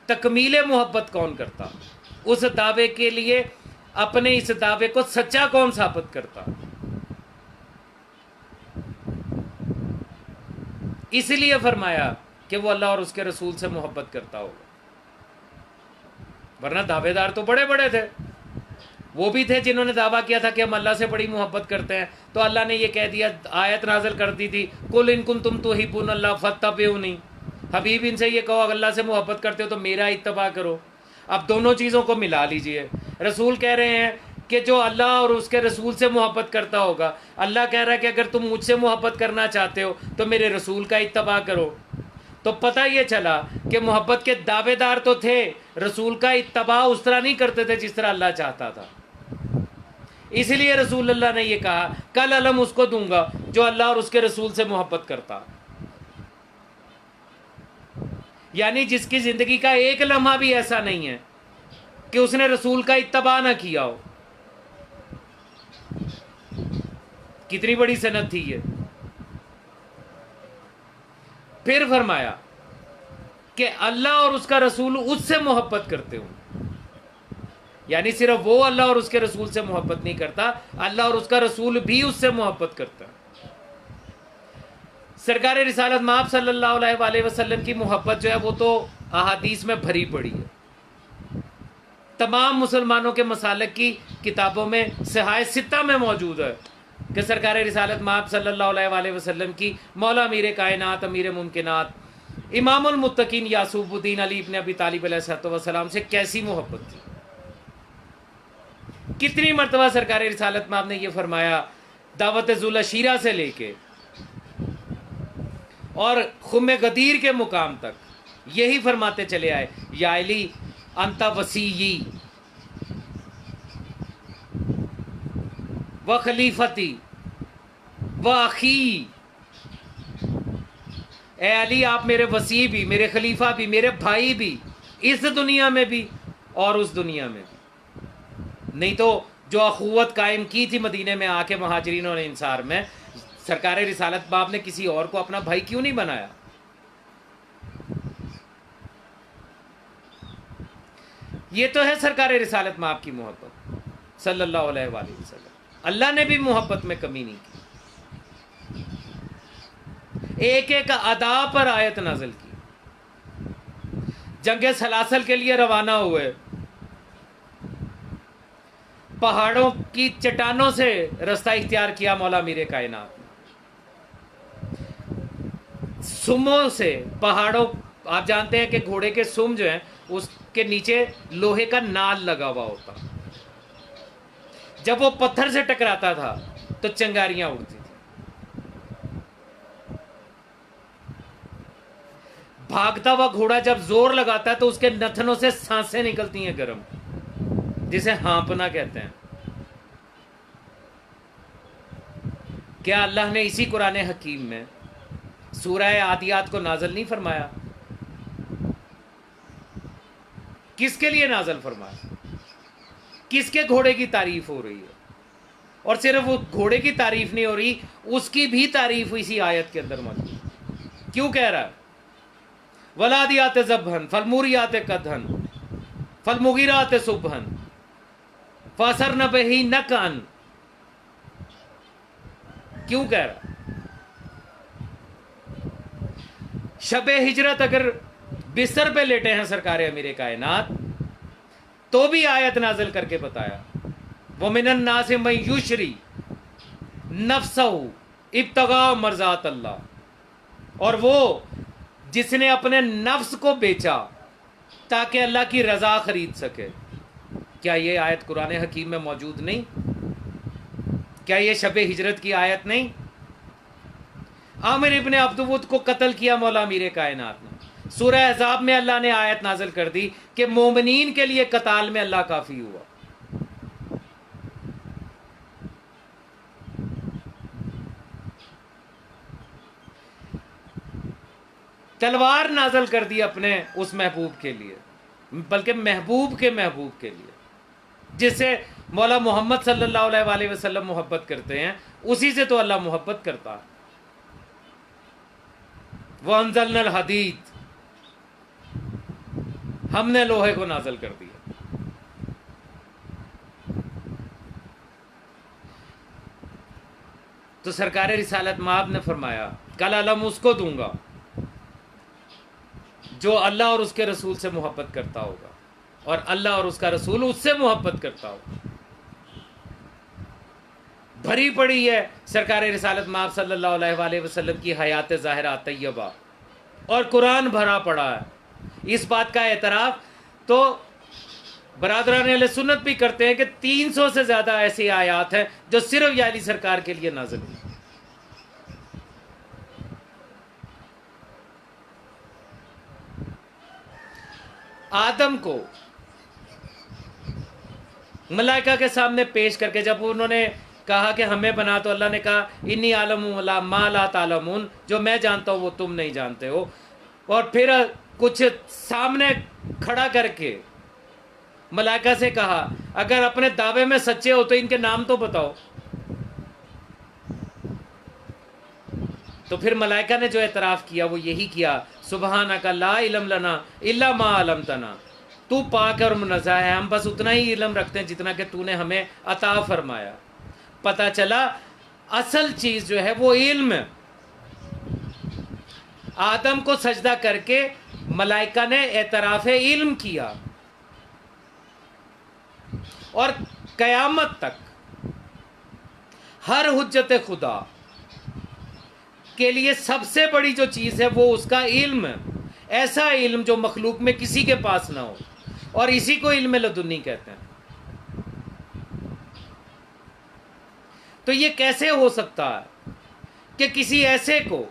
تکمیل محبت کون کرتا؟ اس دعوے کے لیے اپنے اس دعوے کو سچا کون ثابت کرتا؟ اس لیے فرمایا کہ وہ اللہ اور اس کے رسول سے محبت کرتا ہوگا، ورنہ دعوے دار تو بڑے بڑے تھے، وہ بھی تھے جنہوں نے دعویٰ کیا تھا کہ ہم اللہ سے بڑی محبت کرتے ہیں، تو اللہ نے یہ کہہ دیا، آیت نازل کر دی تھی، قل ان کنتم تحبون اللہ فاتبعونی، حبیب ان سے یہ کہو اگر اللہ سے محبت کرتے ہو تو میرا اتباع کرو۔ اب دونوں چیزوں کو ملا لیجئے، رسول کہہ رہے ہیں کہ جو اللہ اور اس کے رسول سے محبت کرتا ہوگا، اللہ کہہ رہا ہے کہ اگر تم مجھ سے محبت کرنا چاہتے ہو تو میرے رسول کا اتباع کرو۔ تو پتہ یہ چلا کہ محبت کے دعوے دار تو تھے، رسول کا اتباع اس طرح نہیں کرتے تھے جس طرح اللہ چاہتا تھا۔ اس لیے رسول اللہ نے یہ کہا کل علم اس کو دوں گا جو اللہ اور اس کے رسول سے محبت کرتا، یعنی جس کی زندگی کا ایک لمحہ بھی ایسا نہیں ہے کہ اس نے رسول کا اتباع نہ کیا ہو۔ کتنی بڑی سند تھی یہ۔ پھر فرمایا کہ اللہ اور اس کا رسول اس سے محبت کرتے ہوں، یعنی صرف وہ اللہ اور اس کے رسول سے محبت نہیں کرتا، اللہ اور اس کا رسول بھی اس سے محبت کرتا ہے۔ سرکار رسالت مآب صلی اللہ علیہ وآلہ وسلم کی محبت جو ہے وہ تو احادیث میں بھری پڑی ہے، تمام مسلمانوں کے مسالک کی کتابوں میں صحاح ستہ میں موجود ہے کہ سرکار رسالت مآب صلی اللہ علیہ وآلہ وسلم کی مولا امیر کائنات امیر ممکنات امام المتقین یعقوب الدین علی ابن ابی طالب علیہ السلام سے کیسی محبت تھی۔ کتنی مرتبہ سرکار رسالت مآب نے یہ فرمایا، دعوت ذوالعشیرہ سے لے کے اور خم غدیر کے مقام تک یہی فرماتے چلے آئے، یا علی انت وصیی و خلیفتی و اخی، اے علی آپ میرے وصی بھی، میرے خلیفہ بھی، میرے بھائی بھی، اس دنیا میں بھی اور اس دنیا میں بھی۔ نہیں تو جو اخوت قائم کی تھی مدینے میں آ کے مہاجرین اور انصار میں، سرکار رسالت مآب نے کسی اور کو اپنا بھائی کیوں نہیں بنایا؟ یہ تو ہے سرکار رسالت مآب کی محبت صلی اللہ علیہ وآلہ وسلم۔ اللہ نے بھی محبت میں کمی نہیں کی، ایک ایک ادا پر آیت نازل کی، جنگ سلاسل کے لیے روانہ ہوئے، پہاڑوں کی چٹانوں سے رستہ اختیار کیا مولا امیر کائنات نے، سموں سے پہاڑوں، آپ جانتے ہیں کہ گھوڑے کے سم جو ہیں اس کے نیچے لوہے کا نال لگا ہوا ہوتا، جب وہ پتھر سے ٹکراتا تھا تو چنگاریاں اڑتی تھی۔ بھاگتا ہوا گھوڑا جب زور لگاتا ہے تو اس کے نتنوں سے سانسیں نکلتی ہیں گرم، جسے ہانپنا کہتے ہیں۔ کیا اللہ نے اسی قرآن حکیم میں سورہ عادیات کو نازل نہیں فرمایا؟ کس کے لیے نازل فرمایا؟ کس کے گھوڑے کی تعریف ہو رہی ہے؟ اور صرف وہ گھوڑے کی تعریف نہیں ہو رہی، اس کی بھی تعریف اسی آیت کے اندر موجود ہے۔ کیوں کہہ رہا ہے؟ ولادیات ذبحن فالموریات قدحن فالمغیرات صبحن فاثرن بہ نقعا، کیوں کہہ رہا؟ شب ہجرت اگر بستر پہ لیٹے ہیں سرکار امیر کائنات تو بھی آیت نازل کر کے بتایا، وَمِنَ النَّاسِ مَن یُشْرِی نَفْسَهُ ابتغاء مرضات اللہ، اور وہ جس نے اپنے نفس کو بیچا تاکہ اللہ کی رضا خرید سکے۔ کیا یہ آیت قرآن حکیم میں موجود نہیں؟ کیا یہ شب ہجرت کی آیت نہیں؟ عامر ابن عبدود کو قتل کیا مولا امیر کائنات نے، سورہ احزاب میں اللہ نے آیت نازل کر دی کہ مومنین کے لیے قتال میں اللہ کافی ہوا۔ تلوار نازل کر دی اپنے اس محبوب کے لیے، بلکہ محبوب کے محبوب کے لیے، جس سے مولا محمد صلی اللہ علیہ وآلہ وسلم محبت کرتے ہیں، اسی سے تو اللہ محبت کرتا ہے۔ وَأَنزَلْنَا الْحَدِيدَ، ہم نے لوہے کو نازل کر دیا. تو سرکار رسالت مآب نے فرمایا کل علم اس کو دوں گا جو اللہ اور اس کے رسول سے محبت کرتا ہوگا اور اللہ اور اس کا رسول اس سے محبت کرتا ہوگا. بھری پڑی ہے سرکار رسالت مآب صلی اللہ علیہ وآلہ وسلم کی حیات ظاہرہ طیبہ اور قرآن بھرا پڑا ہے. اس بات کا اعتراف تو برادران اہل سنت بھی کرتے ہیں کہ 300 سے زیادہ ایسی آیات ہیں جو صرف یا علی سرکار کے لیے نازل ہوئی. آدم کو ملائکہ کے سامنے پیش کر کے جب انہوں نے کہا کہ ہمیں بنا تو اللہ نے کہا انی عالم ما لا تعلمون، جو میں جانتا ہوں وہ تم نہیں جانتے ہو. اور پھر کچھ سامنے کھڑا کر کے ملائکہ سے کہا اگر اپنے دعوے میں سچے ہو تو ان کے نام تو بتاؤ. تو پھر ملائکہ نے جو اعتراف کیا وہ یہی کیا سبحانک لا علم لنا الا ما علمتنا، تو پاک اور منزہ ہے، ہم بس اتنا ہی علم رکھتے ہیں جتنا کہ تو نے ہمیں عطا فرمایا. پتہ چلا اصل چیز جو ہے وہ علم ہے. آدم کو سجدہ کر کے ملائکہ نے اعتراف علم کیا اور قیامت تک ہر حجت خدا کے لیے سب سے بڑی جو چیز ہے وہ اس کا علم ہے. ایسا علم جو مخلوق میں کسی کے پاس نہ ہو، اور اسی کو علم لدنی کہتے ہیں. تو یہ کیسے ہو سکتا ہے کہ کسی ایسے کو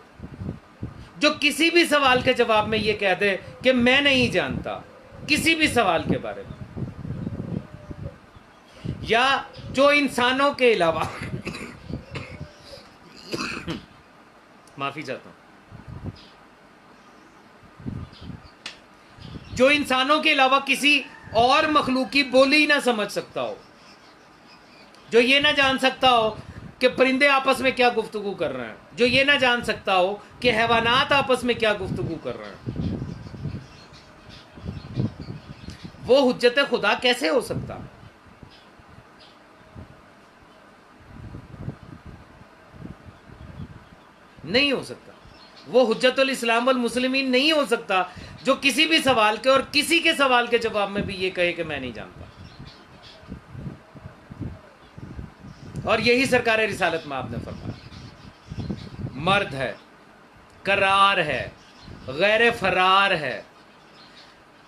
جو کسی بھی سوال کے جواب میں یہ کہہ دے کہ میں نہیں جانتا کسی بھی سوال کے بارے میں، یا جو انسانوں کے علاوہ معافی چاہتا ہوں، جو انسانوں کے علاوہ کسی اور مخلوق کی بولی نہ سمجھ سکتا ہو، جو یہ نہ جان سکتا ہو کہ پرندے آپس میں کیا گفتگو کر رہے ہیں، جو یہ نہ جان سکتا ہو کہ حیوانات آپس میں کیا گفتگو کر رہے ہیں، وہ حجت خدا کیسے ہو سکتا؟ نہیں ہو سکتا. وہ حجت الاسلام والمسلمین نہیں ہو سکتا جو کسی بھی سوال کے اور کسی کے سوال کے جواب میں بھی یہ کہے کہ میں نہیں جانتا. اور یہی سرکار رسالت میں آپ نے فرمایا مرد ہے، قرار ہے، غیر فرار ہے،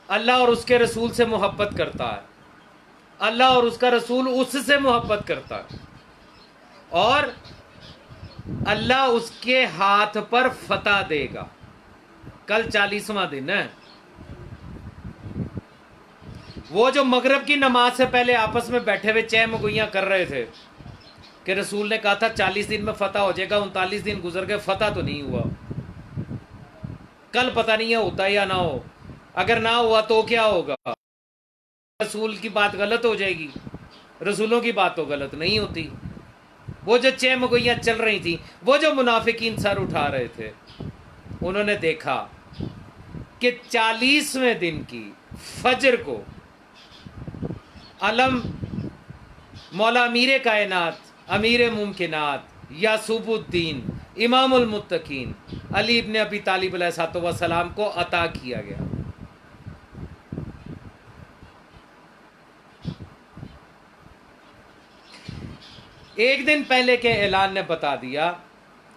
اللہ اور اس کے رسول سے محبت کرتا ہے، اللہ اور اس کا رسول اس سے محبت کرتا ہے، اور اللہ اس کے ہاتھ پر فتح دے گا. کل 40واں دن ہے. وہ جو مغرب کی نماز سے پہلے آپس میں بیٹھے ہوئے چہ مگویاں کر رہے تھے کہ رسول نے کہا تھا 40 دن میں فتح ہو جائے گا، 39 دن گزر گئے، فتح تو نہیں ہوا. کل پتہ نہیں ہے ہوتا یا نہ ہو، اگر نہ ہوا تو کیا ہوگا؟ رسول کی بات غلط ہو جائے گی. رسولوں کی بات تو غلط نہیں ہوتی. وہ جو چہ مگویاں چل رہی تھیں، وہ جو منافقین سر اٹھا رہے تھے، انہوں نے دیکھا کہ 40ویں دن کی فجر کو علم مولا امیر کائنات، امیر ممکنات، یعصوب الدین، امام المتقین علی ابن ابی طالب علیہ الصلوۃ والسلام کو عطا کیا گیا. ایک دن پہلے کے اعلان نے بتا دیا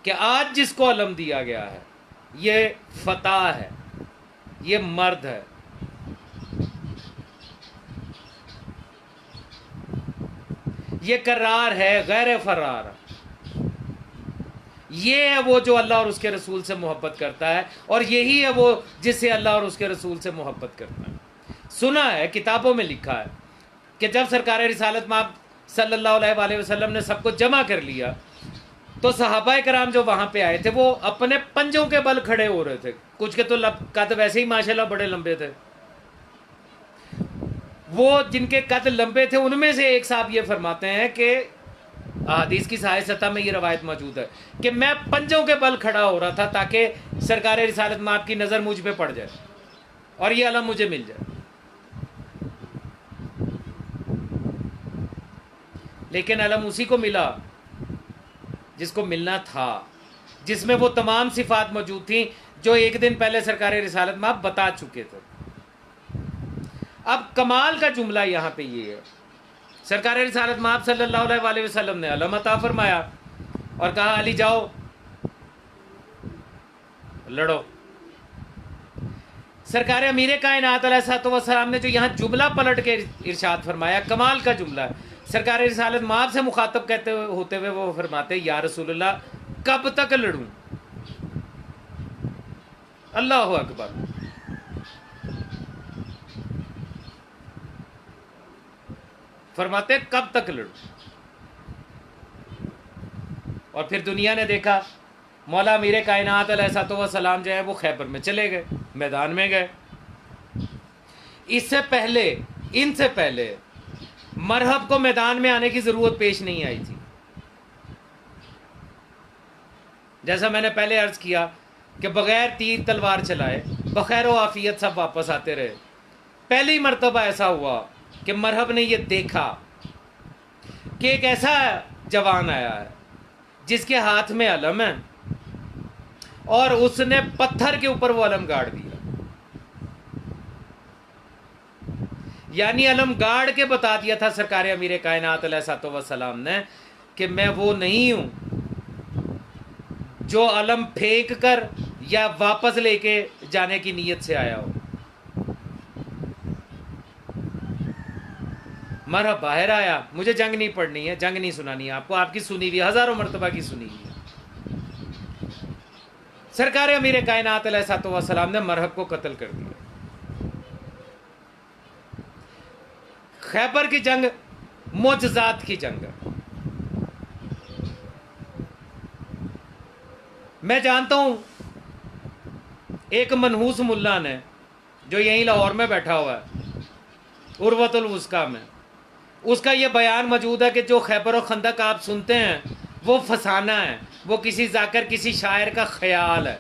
کہ آج جس کو علم دیا گیا ہے یہ فتح ہے، یہ مرد ہے. یہ قرار ہے، غیر فرار. یہ ہے وہ جو اللہ اور اس کے رسول سے محبت کرتا ہے، اور یہی ہے وہ جس سے اللہ اور اس کے رسول سے محبت کرتا ہے. سنا ہے، کتابوں میں لکھا ہے کہ جب سرکار رسالت مآب صلی اللہ علیہ وآلہ وسلم نے سب کو جمع کر لیا تو صحابہ کرام جو وہاں پہ آئے تھے وہ اپنے پنجوں کے بل کھڑے ہو رہے تھے. کچھ کے تو قد ویسے ہی ماشاءاللہ بڑے لمبے تھے. وہ جن کے قد لمبے تھے ان میں سے ایک صاحب یہ فرماتے ہیں کہ حدیث کی صحیح سطح میں یہ روایت موجود ہے کہ میں پنجوں کے بل کھڑا ہو رہا تھا تاکہ سرکار رسالت مآب کی نظر مجھ پہ پڑ جائے اور یہ علم مجھے مل جائے. لیکن علم اسی کو ملا جس کو ملنا تھا، جس میں وہ تمام صفات موجود تھیں جو ایک دن پہلے سرکار رسالت مآب بتا چکے تھے۔ اب کمال کا جملہ یہاں پہ یہ ہے، سرکار رسالت مآب صلی اللہ علیہ وآلہ وسلم نے علم عطا فرمایا اور کہا علی جاؤ لڑو۔ سرکار امیر کائنات علیہ الصلوۃ والسلام نے جو یہاں جملہ پلٹ کے ارشاد فرمایا، کمال کا جملہ ہے۔ سرکار رسالت مآب سے مخاطب کہتے ہوتے ہوئے وہ فرماتے یا رسول اللہ کب تک لڑوں؟ اللہ اکبر۔ فرماتے کب تک لڑوں؟ اور پھر دنیا نے دیکھا مولا امیر کائنات علیہ الصلوۃ والسلام جو ہے وہ خیبر میں چلے گئے، میدان میں گئے۔ اس سے پہلے، ان سے پہلے مرحب کو میدان میں آنے کی ضرورت پیش نہیں آئی تھی۔ جیسا میں نے پہلے عرض کیا کہ بغیر تیر تلوار چلائے بخیر و عافیت سب واپس آتے رہے۔ پہلی مرتبہ ایسا ہوا کہ مرحب نے یہ دیکھا کہ ایک ایسا جوان آیا ہے جس کے ہاتھ میں علم ہے اور اس نے پتھر کے اوپر وہ علم گاڑ دیا، یعنی علم گاڑ کے بتا دیا تھا سرکار امیر کائنات علیہ الصلوۃ والسلام نے کہ میں وہ نہیں ہوں جو علم پھینک کر یا واپس لے کے جانے کی نیت سے آیا ہو۔ مرحب باہر آیا، مجھے جنگ نہیں پڑھنی ہے، جنگ نہیں سنانی ہے آپ کو، آپ کی سنی ہوئی ہزاروں مرتبہ کی سنی ہوئی ہے۔ سرکار امیر کائنات علیہ الصلوۃ والسلام نے مرحب کو قتل کر دیا۔ خیبر کی جنگ معجزات کی جنگ ہے۔ میں جانتا ہوں ایک منحوس ملا نے جو یہیں لاہور میں بیٹھا ہوا ہے عروۃ الوثقیٰ میں، اس کا یہ بیان موجود ہے کہ جو خیبر و خندق آپ سنتے ہیں وہ فسانہ ہے، وہ کسی ذاکر کسی شاعر کا خیال ہے۔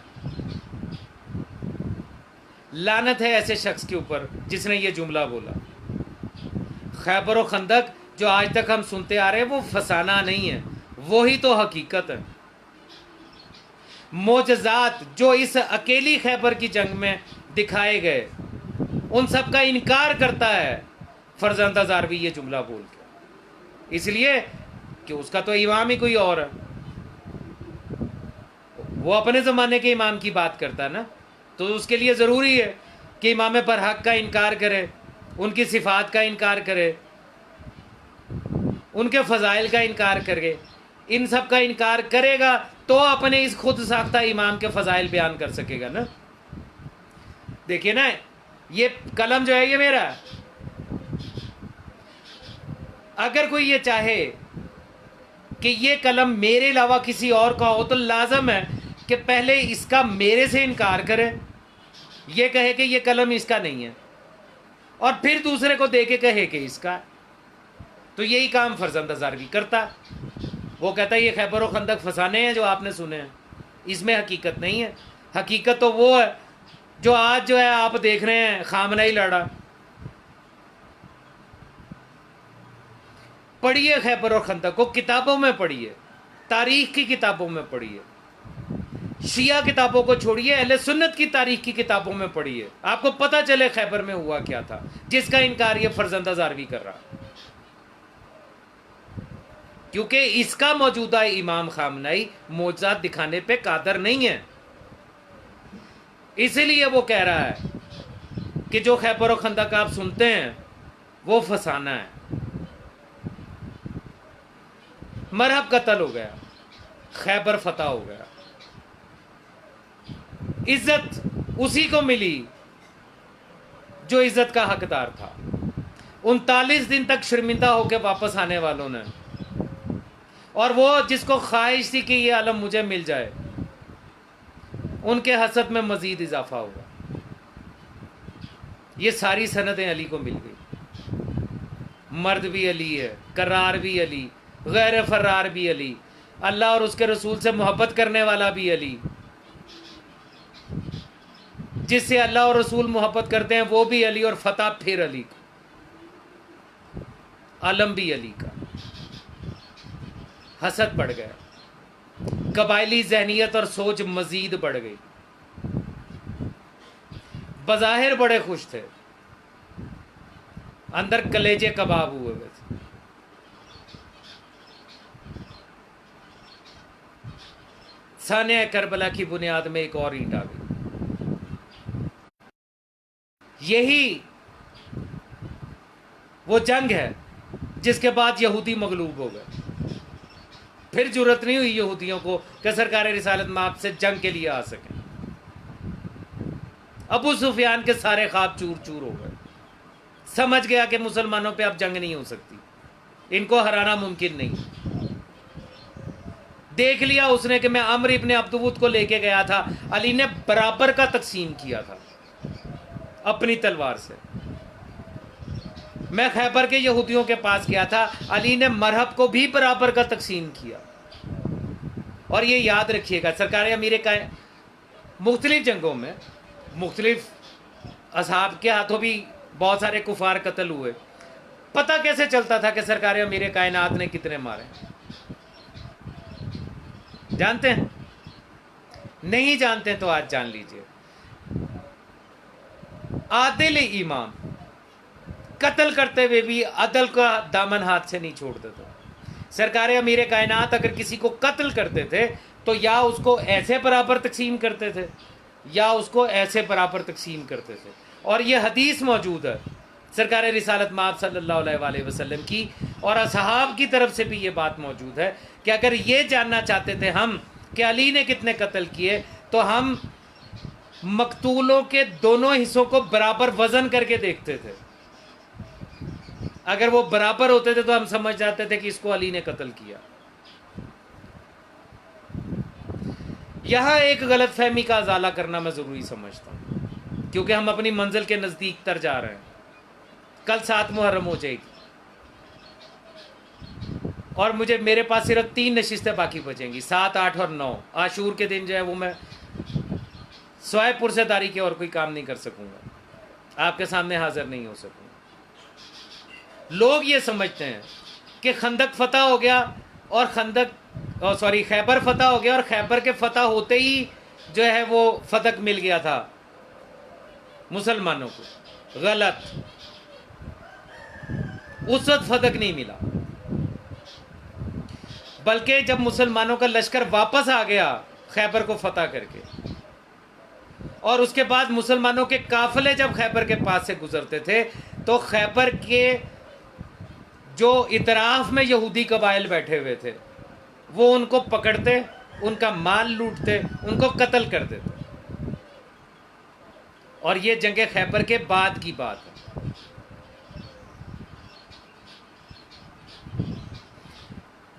لعنت ہے ایسے شخص کے اوپر جس نے یہ جملہ بولا۔ خیبر و خندق جو آج تک ہم سنتے آ رہے ہیں وہ فسانہ نہیں ہے، وہی تو حقیقت ہے۔ معجزات جو اس اکیلی خیبر کی جنگ میں دکھائے گئے ان سب کا انکار کرتا ہے فرزند ہزاروی یہ جملہ بول کے، اس لیے کہ اس کا تو امام ہی کوئی اور ہے، وہ اپنے زمانے کے امام کی بات کرتا ہے نا، تو اس کے لیے ضروری ہے کہ امام پر حق کا انکار کرے، ان کی صفات کا انکار کرے، ان کے فضائل کا انکار کرے، ان سب کا انکار کرے گا تو اپنے اس خود ساختہ امام کے فضائل بیان کر سکے گا نا۔ دیکھیے نا، یہ قلم جو ہے یہ میرا ہے، اگر کوئی یہ چاہے کہ یہ قلم میرے علاوہ کسی اور کا ہو تو لازم ہے کہ پہلے اس کا میرے سے انکار کرے، یہ کہے کہ یہ قلم اس کا نہیں ہے، اور پھر دوسرے کو دے کے کہے کہ اس کا ہے۔ تو یہی کام فرزند ہزاروی کرتا، وہ کہتا ہے یہ خیبر و خندق فسانے ہیں جو آپ نے سنے ہیں، اس میں حقیقت نہیں ہے۔ حقیقت تو وہ ہے جو آج جو ہے آپ دیکھ رہے ہیں، خامنہ ہی لڑا۔ پڑھیے خیبر و خندق کو، کتابوں میں پڑھیے، تاریخ کی کتابوں میں پڑھیے، شیعہ کتابوں کو چھوڑیے، اہل سنت کی تاریخ کی کتابوں میں پڑھیے، آپ کو پتہ چلے خیبر میں ہوا کیا تھا، جس کا انکار یہ فرزند ہزاروی کر رہا، کیونکہ اس کا موجودہ امام خامنہئی معجزات دکھانے پہ قادر نہیں ہے، اسی لیے وہ کہہ رہا ہے کہ جو خیبر و خندق آپ سنتے ہیں وہ فسانہ ہے۔ مرحب قتل ہو گیا، خیبر فتح ہو گیا، عزت اسی کو ملی جو عزت کا حقدار تھا۔ 39 دن تک شرمندہ ہو کے واپس آنے والوں نے، اور وہ جس کو خواہش تھی کہ یہ علم مجھے مل جائے، ان کے حسد میں مزید اضافہ ہوگا۔ یہ ساری سندیں علی کو مل گئی، مرد بھی علی ہے، کرار بھی علی، غیر فرار بھی علی، اللہ اور اس کے رسول سے محبت کرنے والا بھی علی، جس سے اللہ اور رسول محبت کرتے ہیں وہ بھی علی، اور فتح پھر علی کا، علم بھی علی کا۔ حسد بڑھ گیا, قبائلی ذہنیت اور سوچ مزید بڑھ گئی. بظاہر بڑے خوش تھے, اندر کلیجے کباب ہوئے ہوئے تھے. سانحہ کربلا کی بنیاد میں ایک اور اینٹ آ گئی. یہی وہ جنگ ہے جس کے بعد یہودی مغلوب ہو گئے. پھر جرت نہیں ہوئی یہودیوں کو کہ سرکار رسالت مآب سے جنگ کے لیے آ سکیں. ابو سفیان کے سارے خواب چور چور ہو گئے. سمجھ گیا کہ مسلمانوں پہ اب جنگ نہیں ہو سکتی, ان کو ہرانا ممکن نہیں. دیکھ لیا اس نے کہ میں عمرو ابن عبدود کو لے کے گیا تھا, علی نے برابر کا تقسیم کیا تھا اپنی تلوار سے. میں خیبر کے یہودیوں کے پاس گیا تھا, علی نے مرحب کو بھی برابر کا تقسیم کیا. اور یہ یاد رکھیے گا, سرکار امیر کائنات مختلف جنگوں میں مختلف اصحاب کے ہاتھوں بھی بہت سارے کفار قتل ہوئے. پتہ کیسے چلتا تھا کہ سرکار امیر کائنات نے کتنے مارے؟ جانتے ہیں؟ نہیں جانتے تو آج جان لیجئے. عادل امام قتل کرتے ہوئے بھی عدل کا دامن ہاتھ سے نہیں چھوڑتے تھے. سرکار امیر کائنات اگر کسی کو قتل کرتے تھے تو یا اس کو ایسے برابر تقسیم کرتے تھے یا اس کو ایسے برابر تقسیم کرتے تھے. اور یہ حدیث موجود ہے سرکار رسالت مآب صلی اللہ علیہ وآلہ وسلم کی, اور اصحاب کی طرف سے بھی یہ بات موجود ہے کہ اگر یہ جاننا چاہتے تھے ہم کہ علی نے کتنے قتل کیے تو ہم مقتولوں کے دونوں حصوں کو برابر وزن کر کے دیکھتے تھے. اگر وہ برابر ہوتے تھے تو ہم سمجھ جاتے تھے کہ اس کو علی نے قتل کیا. یہاں ایک غلط فہمی کا ازالہ کرنا میں ضروری سمجھتا ہوں, کیونکہ ہم اپنی منزل کے نزدیک تر جا رہے ہیں. کل 7 محرم ہو جائے گی اور میرے پاس صرف 3 نشستیں باقی بچیں گی, 7, 8 اور 9. عاشور کے دن جو ہے وہ میں سوائے پرسے داری کے اور کوئی کام نہیں کر سکوں گا, آپ کے سامنے حاضر نہیں ہو سکوں گا. لوگ یہ سمجھتے ہیں کہ خندق فتح ہو گیا اور خیبر فتح ہو گیا اور خیبر کے فتح ہوتے ہی جو ہے وہ فتح مل گیا تھا مسلمانوں کو. غلط. اس وقت فتح نہیں ملا, بلکہ جب مسلمانوں کا لشکر واپس آ گیا خیبر کو فتح کر کے, اور اس کے بعد مسلمانوں کے قافلے جب خیبر کے پاس سے گزرتے تھے تو خیبر کے جو اطراف میں یہودی قبائل بیٹھے ہوئے تھے وہ ان کو پکڑتے, ان کا مال لوٹتے, ان کو قتل کر دیتے. اور یہ جنگ خیبر کے بعد کی بات ہے.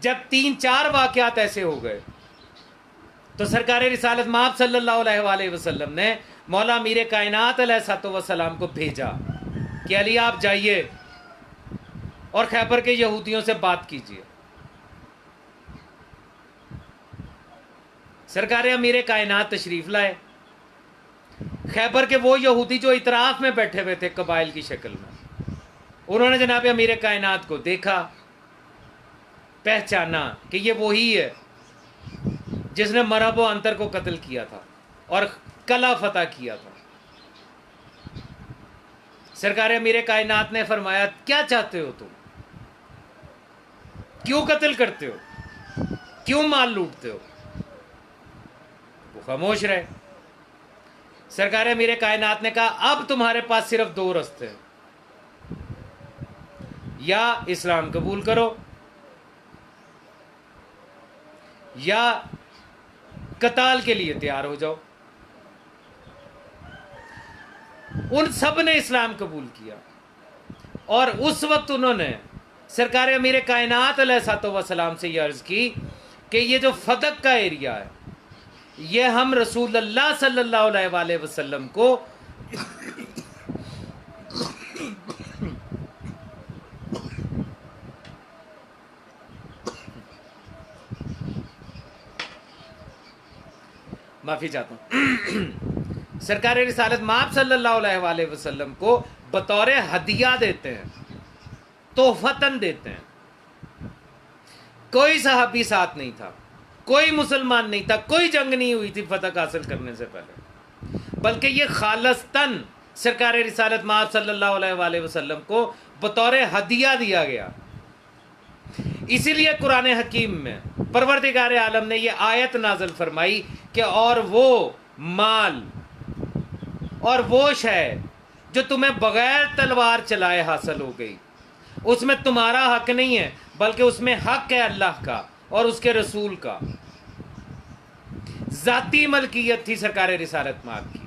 جب 3-4 واقعات ایسے ہو گئے تو سرکار رسالت مآب صلی اللہ علیہ وآلہ وسلم نے مولا امیر کائنات علیہ الصلوۃ والسلام کو بھیجا کہ علی آپ جائیے اور خیبر کے یہودیوں سے بات کیجیے. سرکار امیر کائنات تشریف لائے. خیبر کے وہ یہودی جو اطراف میں بیٹھے ہوئے تھے قبائل کی شکل میں, انہوں نے جناب امیر کائنات کو دیکھا, پہچانا کہ یہ وہی ہے جس نے مرحب و انتر کو قتل کیا تھا اور کلا فتح کیا تھا. سرکار امیر کائنات نے فرمایا کیا چاہتے ہو تم, کیوں قتل کرتے ہو, کیوں مال لوٹتے ہو؟ وہ خاموش رہے. سرکار امیر کائنات نے کہا اب تمہارے پاس صرف 2 راستے ہیں, یا اسلام قبول کرو یا قتال کے لیے تیار ہو جاؤ. ان سب نے اسلام قبول کیا, اور اس وقت انہوں نے سرکار امیر کائنات علیہ الصلوۃ والسلام سے یہ عرض کی کہ یہ جو فتح کا ایریا ہے یہ ہم رسول اللہ صلی اللہ علیہ وآلہ وسلم کو معافی چاہتا ہوں, سرکار رسالت مآب صلی اللہ علیہ وآلہ وسلم کو بطور ہدیہ دیتے ہیں, تحفتاً دیتے ہیں. کوئی صحابی ساتھ نہیں تھا، کوئی مسلمان نہیں تھا، کوئی جنگ نہیں ہوئی تھی فتح حاصل کرنے سے پہلے، بلکہ یہ خالصتاً سرکار رسالت مآب صلی اللہ علیہ وآلہ وسلم کو بطور ہدیہ دیا گیا۔ اسی لیے قرآن حکیم میں پروردگار عالم نے یہ آیت نازل فرمائی کہ اور وہ مال اور وہ شے جو تمہیں بغیر تلوار چلائے حاصل ہو گئی، اس میں تمہارا حق نہیں ہے، بلکہ اس میں حق ہے اللہ کا اور اس کے رسول کا۔ ذاتی ملکیت تھی سرکار رسالت مآب کی،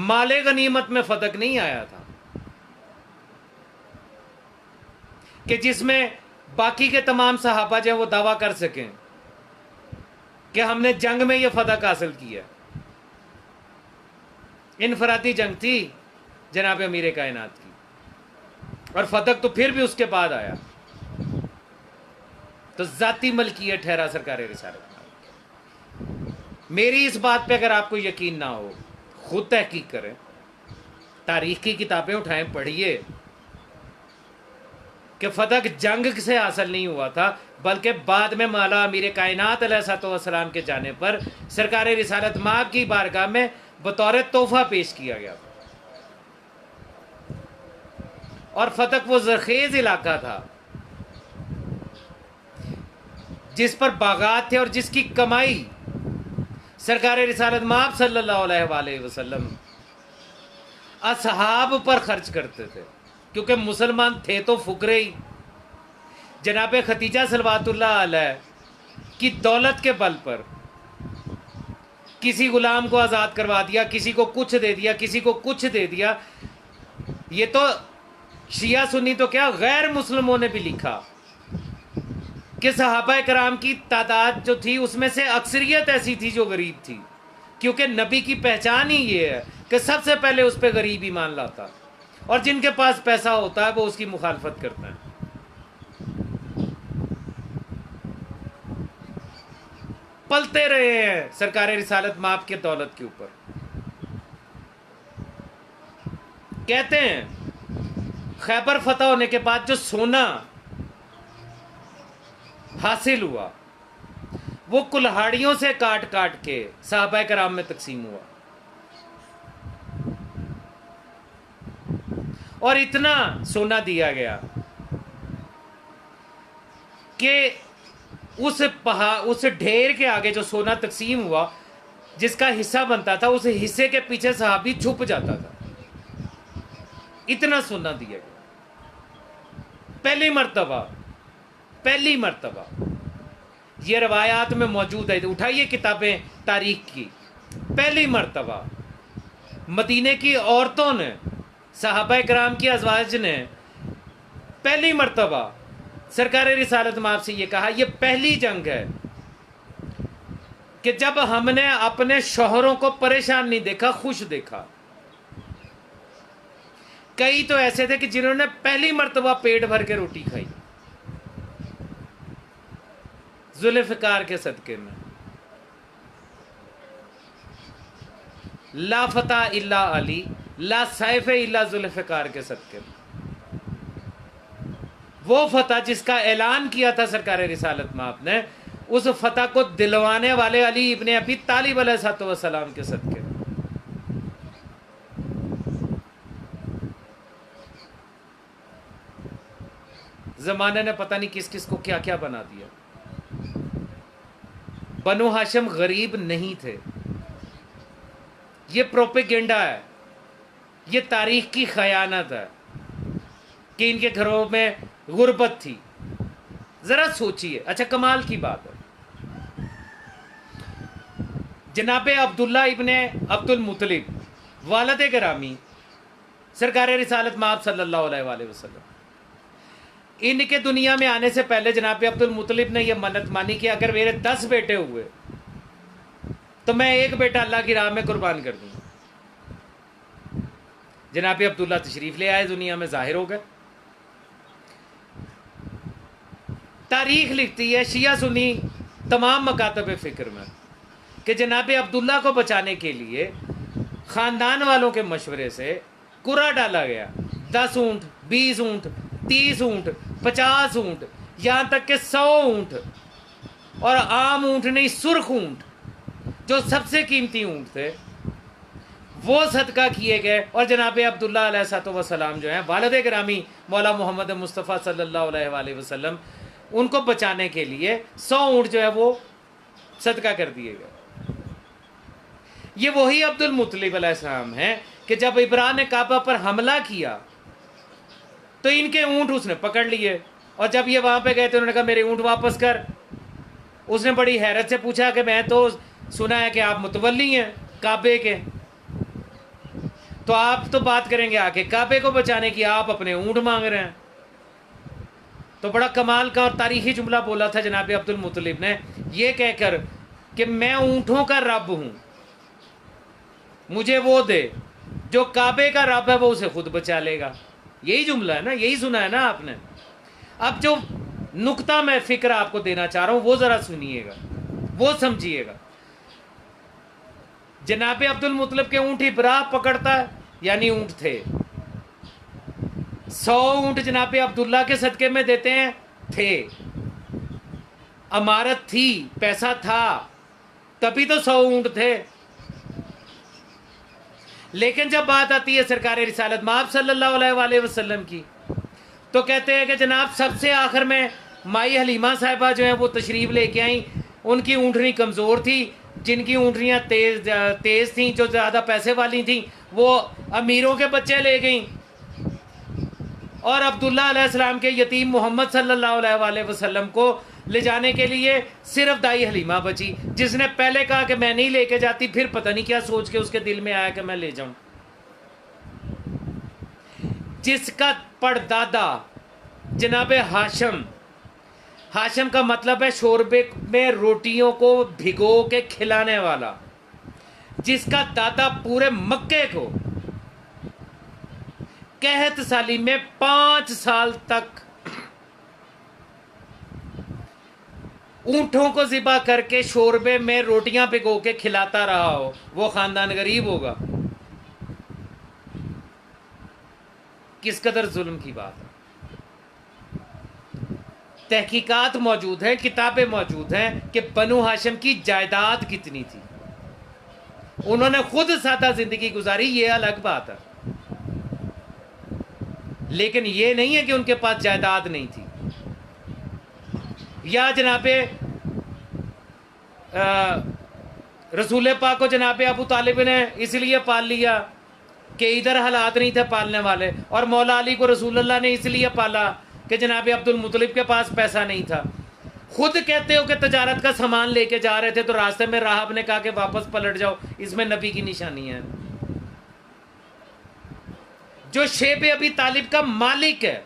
مال غنیمت میں فتق نہیں آیا تھا کہ جس میں باقی کے تمام صحابہ جو ہیں وہ دعویٰ کر سکیں کہ ہم نے جنگ میں یہ فتح حاصل کیا۔ انفرادی جنگ تھی جناب امیر کائنات کی، اور فتح تو پھر بھی اس کے بعد آیا۔ تو ذاتی ملکیت ٹھہرا سرکار رسالت۔ میری اس بات پہ اگر آپ کو یقین نہ ہو، خود تحقیق کریں، تاریخ کی کتابیں اٹھائیں، پڑھیے کہ فتح جنگ سے حاصل نہیں ہوا تھا، بلکہ بعد میں مولا امیر کائنات علیہ الصلوۃ والسلام کے جانے پر سرکار رسالت مآب کی بارگاہ میں بطور تحفہ پیش کیا گیا تھا۔ اور فتح وہ زرخیز علاقہ تھا جس پر باغات تھے اور جس کی کمائی سرکار رسالت مآب صلی اللہ علیہ وآلہ وسلم اصحاب پر خرچ کرتے تھے، کیونکہ مسلمان تھے تو فقرے ہی۔ جناب ختیجہ صلوات اللہ علیہ کی دولت کے بل پر کسی غلام کو آزاد کروا دیا، کسی کو کچھ دے دیا، کسی کو کچھ دے دیا۔ یہ تو شیعہ سنی تو کیا، غیر مسلموں نے بھی لکھا کہ صحابہ کرام کی تعداد جو تھی اس میں سے اکثریت ایسی تھی جو غریب تھی، کیونکہ نبی کی پہچان ہی یہ ہے کہ سب سے پہلے اس پہ غریب ایمان لاتا، اور جن کے پاس پیسہ ہوتا ہے وہ اس کی مخالفت کرتا ہے۔ پلتے رہے ہیں سرکار رسالت مآب کے دولت کے اوپر۔ کہتے ہیں خیبر فتح ہونے کے بعد جو سونا حاصل ہوا وہ کلہاڑیوں سے کاٹ کاٹ کے صحابہ کرام میں تقسیم ہوا، اور اتنا سونا دیا گیا کہ اس ڈھیر کے آگے جو سونا تقسیم ہوا جس کا حصہ بنتا تھا، اس حصے کے پیچھے صحابی چھپ جاتا تھا، اتنا سونا دیا گیا۔ پہلی مرتبہ یہ روایات میں موجود ہے، اٹھائیے کتابیں تاریخ کی، پہلی مرتبہ مدینے کی عورتوں نے، صحابہ کرام کی ازواج نے پہلی مرتبہ سرکار رسالت مآب سے یہ کہا، یہ پہلی جنگ ہے کہ جب ہم نے اپنے شوہروں کو پریشان نہیں دیکھا، خوش دیکھا۔ کئی تو ایسے تھے کہ جنہوں نے پہلی مرتبہ پیٹ بھر کے روٹی کھائی ذوالفقار کے صدقے میں۔ لا فتح الا علی، لا سیف الا ذوالفقار کے صدقے میں۔ وہ فتح جس کا اعلان کیا تھا سرکار رسالت مآب نے، اس فتح کو دلوانے والے علی ابن ابی طالب علیہ السلام کے صدقے میں۔ زمانے نے پتہ نہیں کس کس کو کیا کیا بنا دیا۔ بنو ہاشم غریب نہیں تھے، یہ پروپیگنڈا ہے، یہ تاریخ کی خیانت ہے کہ ان کے گھروں میں غربت تھی۔ ذرا سوچئے، اچھا کمال کی بات ہے، جناب عبداللہ ابن عبد المطلب والد گرامی سرکار رسالت مآب صلی اللہ علیہ وآلہ وسلم، ان کے دنیا میں آنے سے پہلے جناب عبد المطلب نے یہ منت مانی کہ اگر میرے 10 بیٹے ہوئے تو میں ایک بیٹا اللہ کی راہ میں قربان کر دوں گا۔ جناب عبداللہ تشریف لے آئے، دنیا میں ظاہر ہو گئے۔ تاریخ لکھتی ہے شیعہ سنی تمام مکاتب فکر میں کہ جناب عبداللہ کو بچانے کے لیے خاندان والوں کے مشورے سے قرعہ ڈالا گیا، 10 اونٹ، 20 اونٹ، 30 اونٹ، 50 اونٹ، یہاں تک کہ 100 اونٹ اور عام اونٹ نہیں، سرخ اونٹ جو سب سے قیمتی اونٹ تھے وہ صدقہ کیے گئے، اور جناب عبداللہ علیہ الصلوۃ والسلام جو ہیں والد گرامی مولا محمد مصطفیٰ صلی اللہ علیہ وآلہ وسلم، ان کو بچانے کے لیے 100 اونٹ جو ہے وہ صدقہ کر دیے گئے۔ یہ وہی عبد المطلب علیہ السلام ہیں کہ جب ابراہ نے کعبہ پر حملہ کیا تو ان کے اونٹ اس نے پکڑ لیے، اور جب یہ وہاں پہ گئے تو انہوں نے کہا میرے اونٹ واپس کر۔ اس نے بڑی حیرت سے پوچھا کہ میں تو سنا ہے کہ آپ متولی ہیں کعبے کے، تو آپ تو بات کریں گے آ کے کعبے کو بچانے کی، آپ اپنے اونٹ مانگ رہے ہیں۔ تو بڑا کمال کا اور تاریخی جملہ بولا تھا جناب عبد المطلب نے، یہ کہہ کر کہ میں اونٹوں کا رب ہوں، مجھے وہ دے جو کعبے کا رب ہے، وہ اسے خود بچا لے گا۔ یہی جملہ ہے نا، یہی سنا ہے نا آپ نے۔ اب جو نقطہ میں فکر آپ کو دینا چاہ رہا ہوں وہ ذرا سنیے گا، وہ سمجھیے گا۔ جناب عبد المطلب کے اونٹ ابراہ پکڑتا ہے، یعنی اونٹ تھے 100 اونٹ جناب عبداللہ کے صدقے میں دیتے ہیں، تھے، امارت تھی، پیسہ تھا، تبھی تو 100 اونٹ تھے۔ لیکن جب بات آتی ہے سرکار رسالت مآب صلی اللہ علیہ وآلہ وسلم کی، تو کہتے ہیں کہ جناب سب سے آخر میں مائی حلیمہ صاحبہ جو ہیں وہ تشریف لے کے آئیں، ان کی اونٹنی کمزور تھی، جن کی اونٹنیاں تیز تھیں، جو زیادہ پیسے والی تھیں، وہ امیروں کے بچے لے گئیں، اور عبداللہ علیہ السلام کے یتیم محمد صلی اللہ علیہ وآلہ وسلم کو لے جانے کے لیے صرف دائی حلیمہ بچی، جس نے پہلے کہا کہ میں نہیں لے کے جاتی، پھر پتہ نہیں کیا سوچ کے اس کے دل میں آیا کہ میں لے جاؤں۔ جس کا پردادا جناب ہاشم، ہاشم کا مطلب ہے شوربے میں روٹیوں کو بھگو کے کھلانے والا، جس کا دادا پورے مکے کو قحط سالی میں 5 سال تک اونٹوں کو ذبح کر کے شوربے میں روٹیاں بھگو کے کھلاتا رہا ہو، وہ خاندان غریب ہوگا۔ کس قدر ظلم کی بات ہے۔ تحقیقات موجود ہیں، کتابیں موجود ہیں کہ بنو ہاشم کی جائیداد کتنی تھی۔ انہوں نے خود سادہ زندگی گزاری، یہ الگ بات ہے، لیکن یہ نہیں ہے کہ ان کے پاس جائیداد نہیں تھی۔ یا جناب رسول پاک کو جناب ابو طالب نے اس لیے پال لیا کہ ادھر حالات نہیں تھے پالنے والے، اور مولا علی کو رسول اللہ نے اس لیے پالا کہ جناب عبد المطلب کے پاس پیسہ نہیں تھا۔ خود کہتے ہو کہ تجارت کا سامان لے کے جا رہے تھے تو راستے میں راہب نے کہا کہ واپس پلٹ جاؤ، اس میں نبی کی نشانی ہے۔ جو شیب ابی طالب کا مالک ہے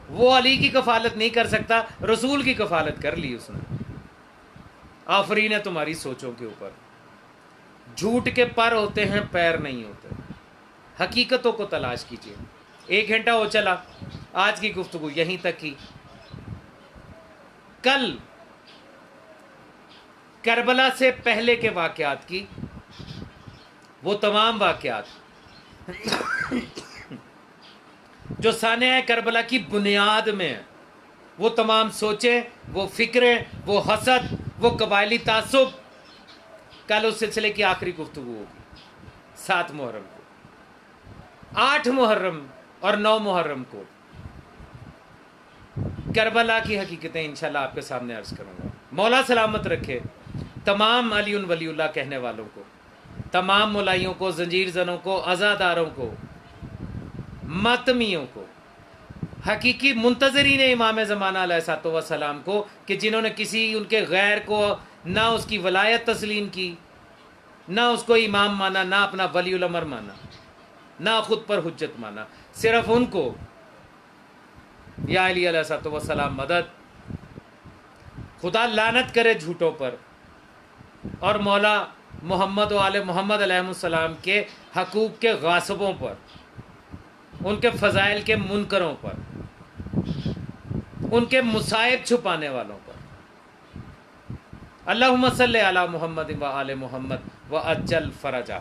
وہ علی کی کفالت نہیں کر سکتا، رسول کی کفالت کر لی اس نے۔ آفرین ہے تمہاری سوچوں کے اوپر۔ جھوٹ کے پر ہوتے ہیں، پیر نہیں ہوتے۔ حقیقتوں کو تلاش کیجیے۔ 1 گھنٹہ ہو چلا، آج کی گفتگو یہیں تک کی۔ کل کربلا سے پہلے کے واقعات کی، وہ تمام واقعات جو سانحہ کربلا کی بنیاد میں ہیں، وہ تمام سوچیں، وہ فکریں، وہ حسد، وہ قبائلی تعصب، کل اس سلسلے کی آخری گفتگو ہوگی 7 محرم کو۔ 8 محرم اور 9 محرم کو کربلا کی حقیقتیں انشاءاللہ آپ کے سامنے عرض کروں گا۔ مولا سلامت رکھے تمام علی ولی اللہ کہنے والوں کو، تمام ملائیوں کو، زنجیر زنوں کو، عزاداروں کو، ماتمیوں کو، حقیقی منتظرین امام زمانہ علیہ الصلوۃ والسلام کو، کہ جنہوں نے کسی ان کے غیر کو نہ اس کی ولایت تسلیم کی، نہ اس کو امام مانا، نہ اپنا ولی الامر مانا، نہ خود پر حجت مانا، صرف ان کو یا علی علیہ الصلوۃ والسلام مدد۔ خدا لعنت کرے جھوٹوں پر، اور مولا محمد و آل محمد علیہ السلام کے حقوق کے غاصبوں پر، ان کے فضائل کے منکروں پر، ان کے مصائب چھپانے والوں پر۔ اللہم صلی علی محمد و آل محمد و اجل فرجا۔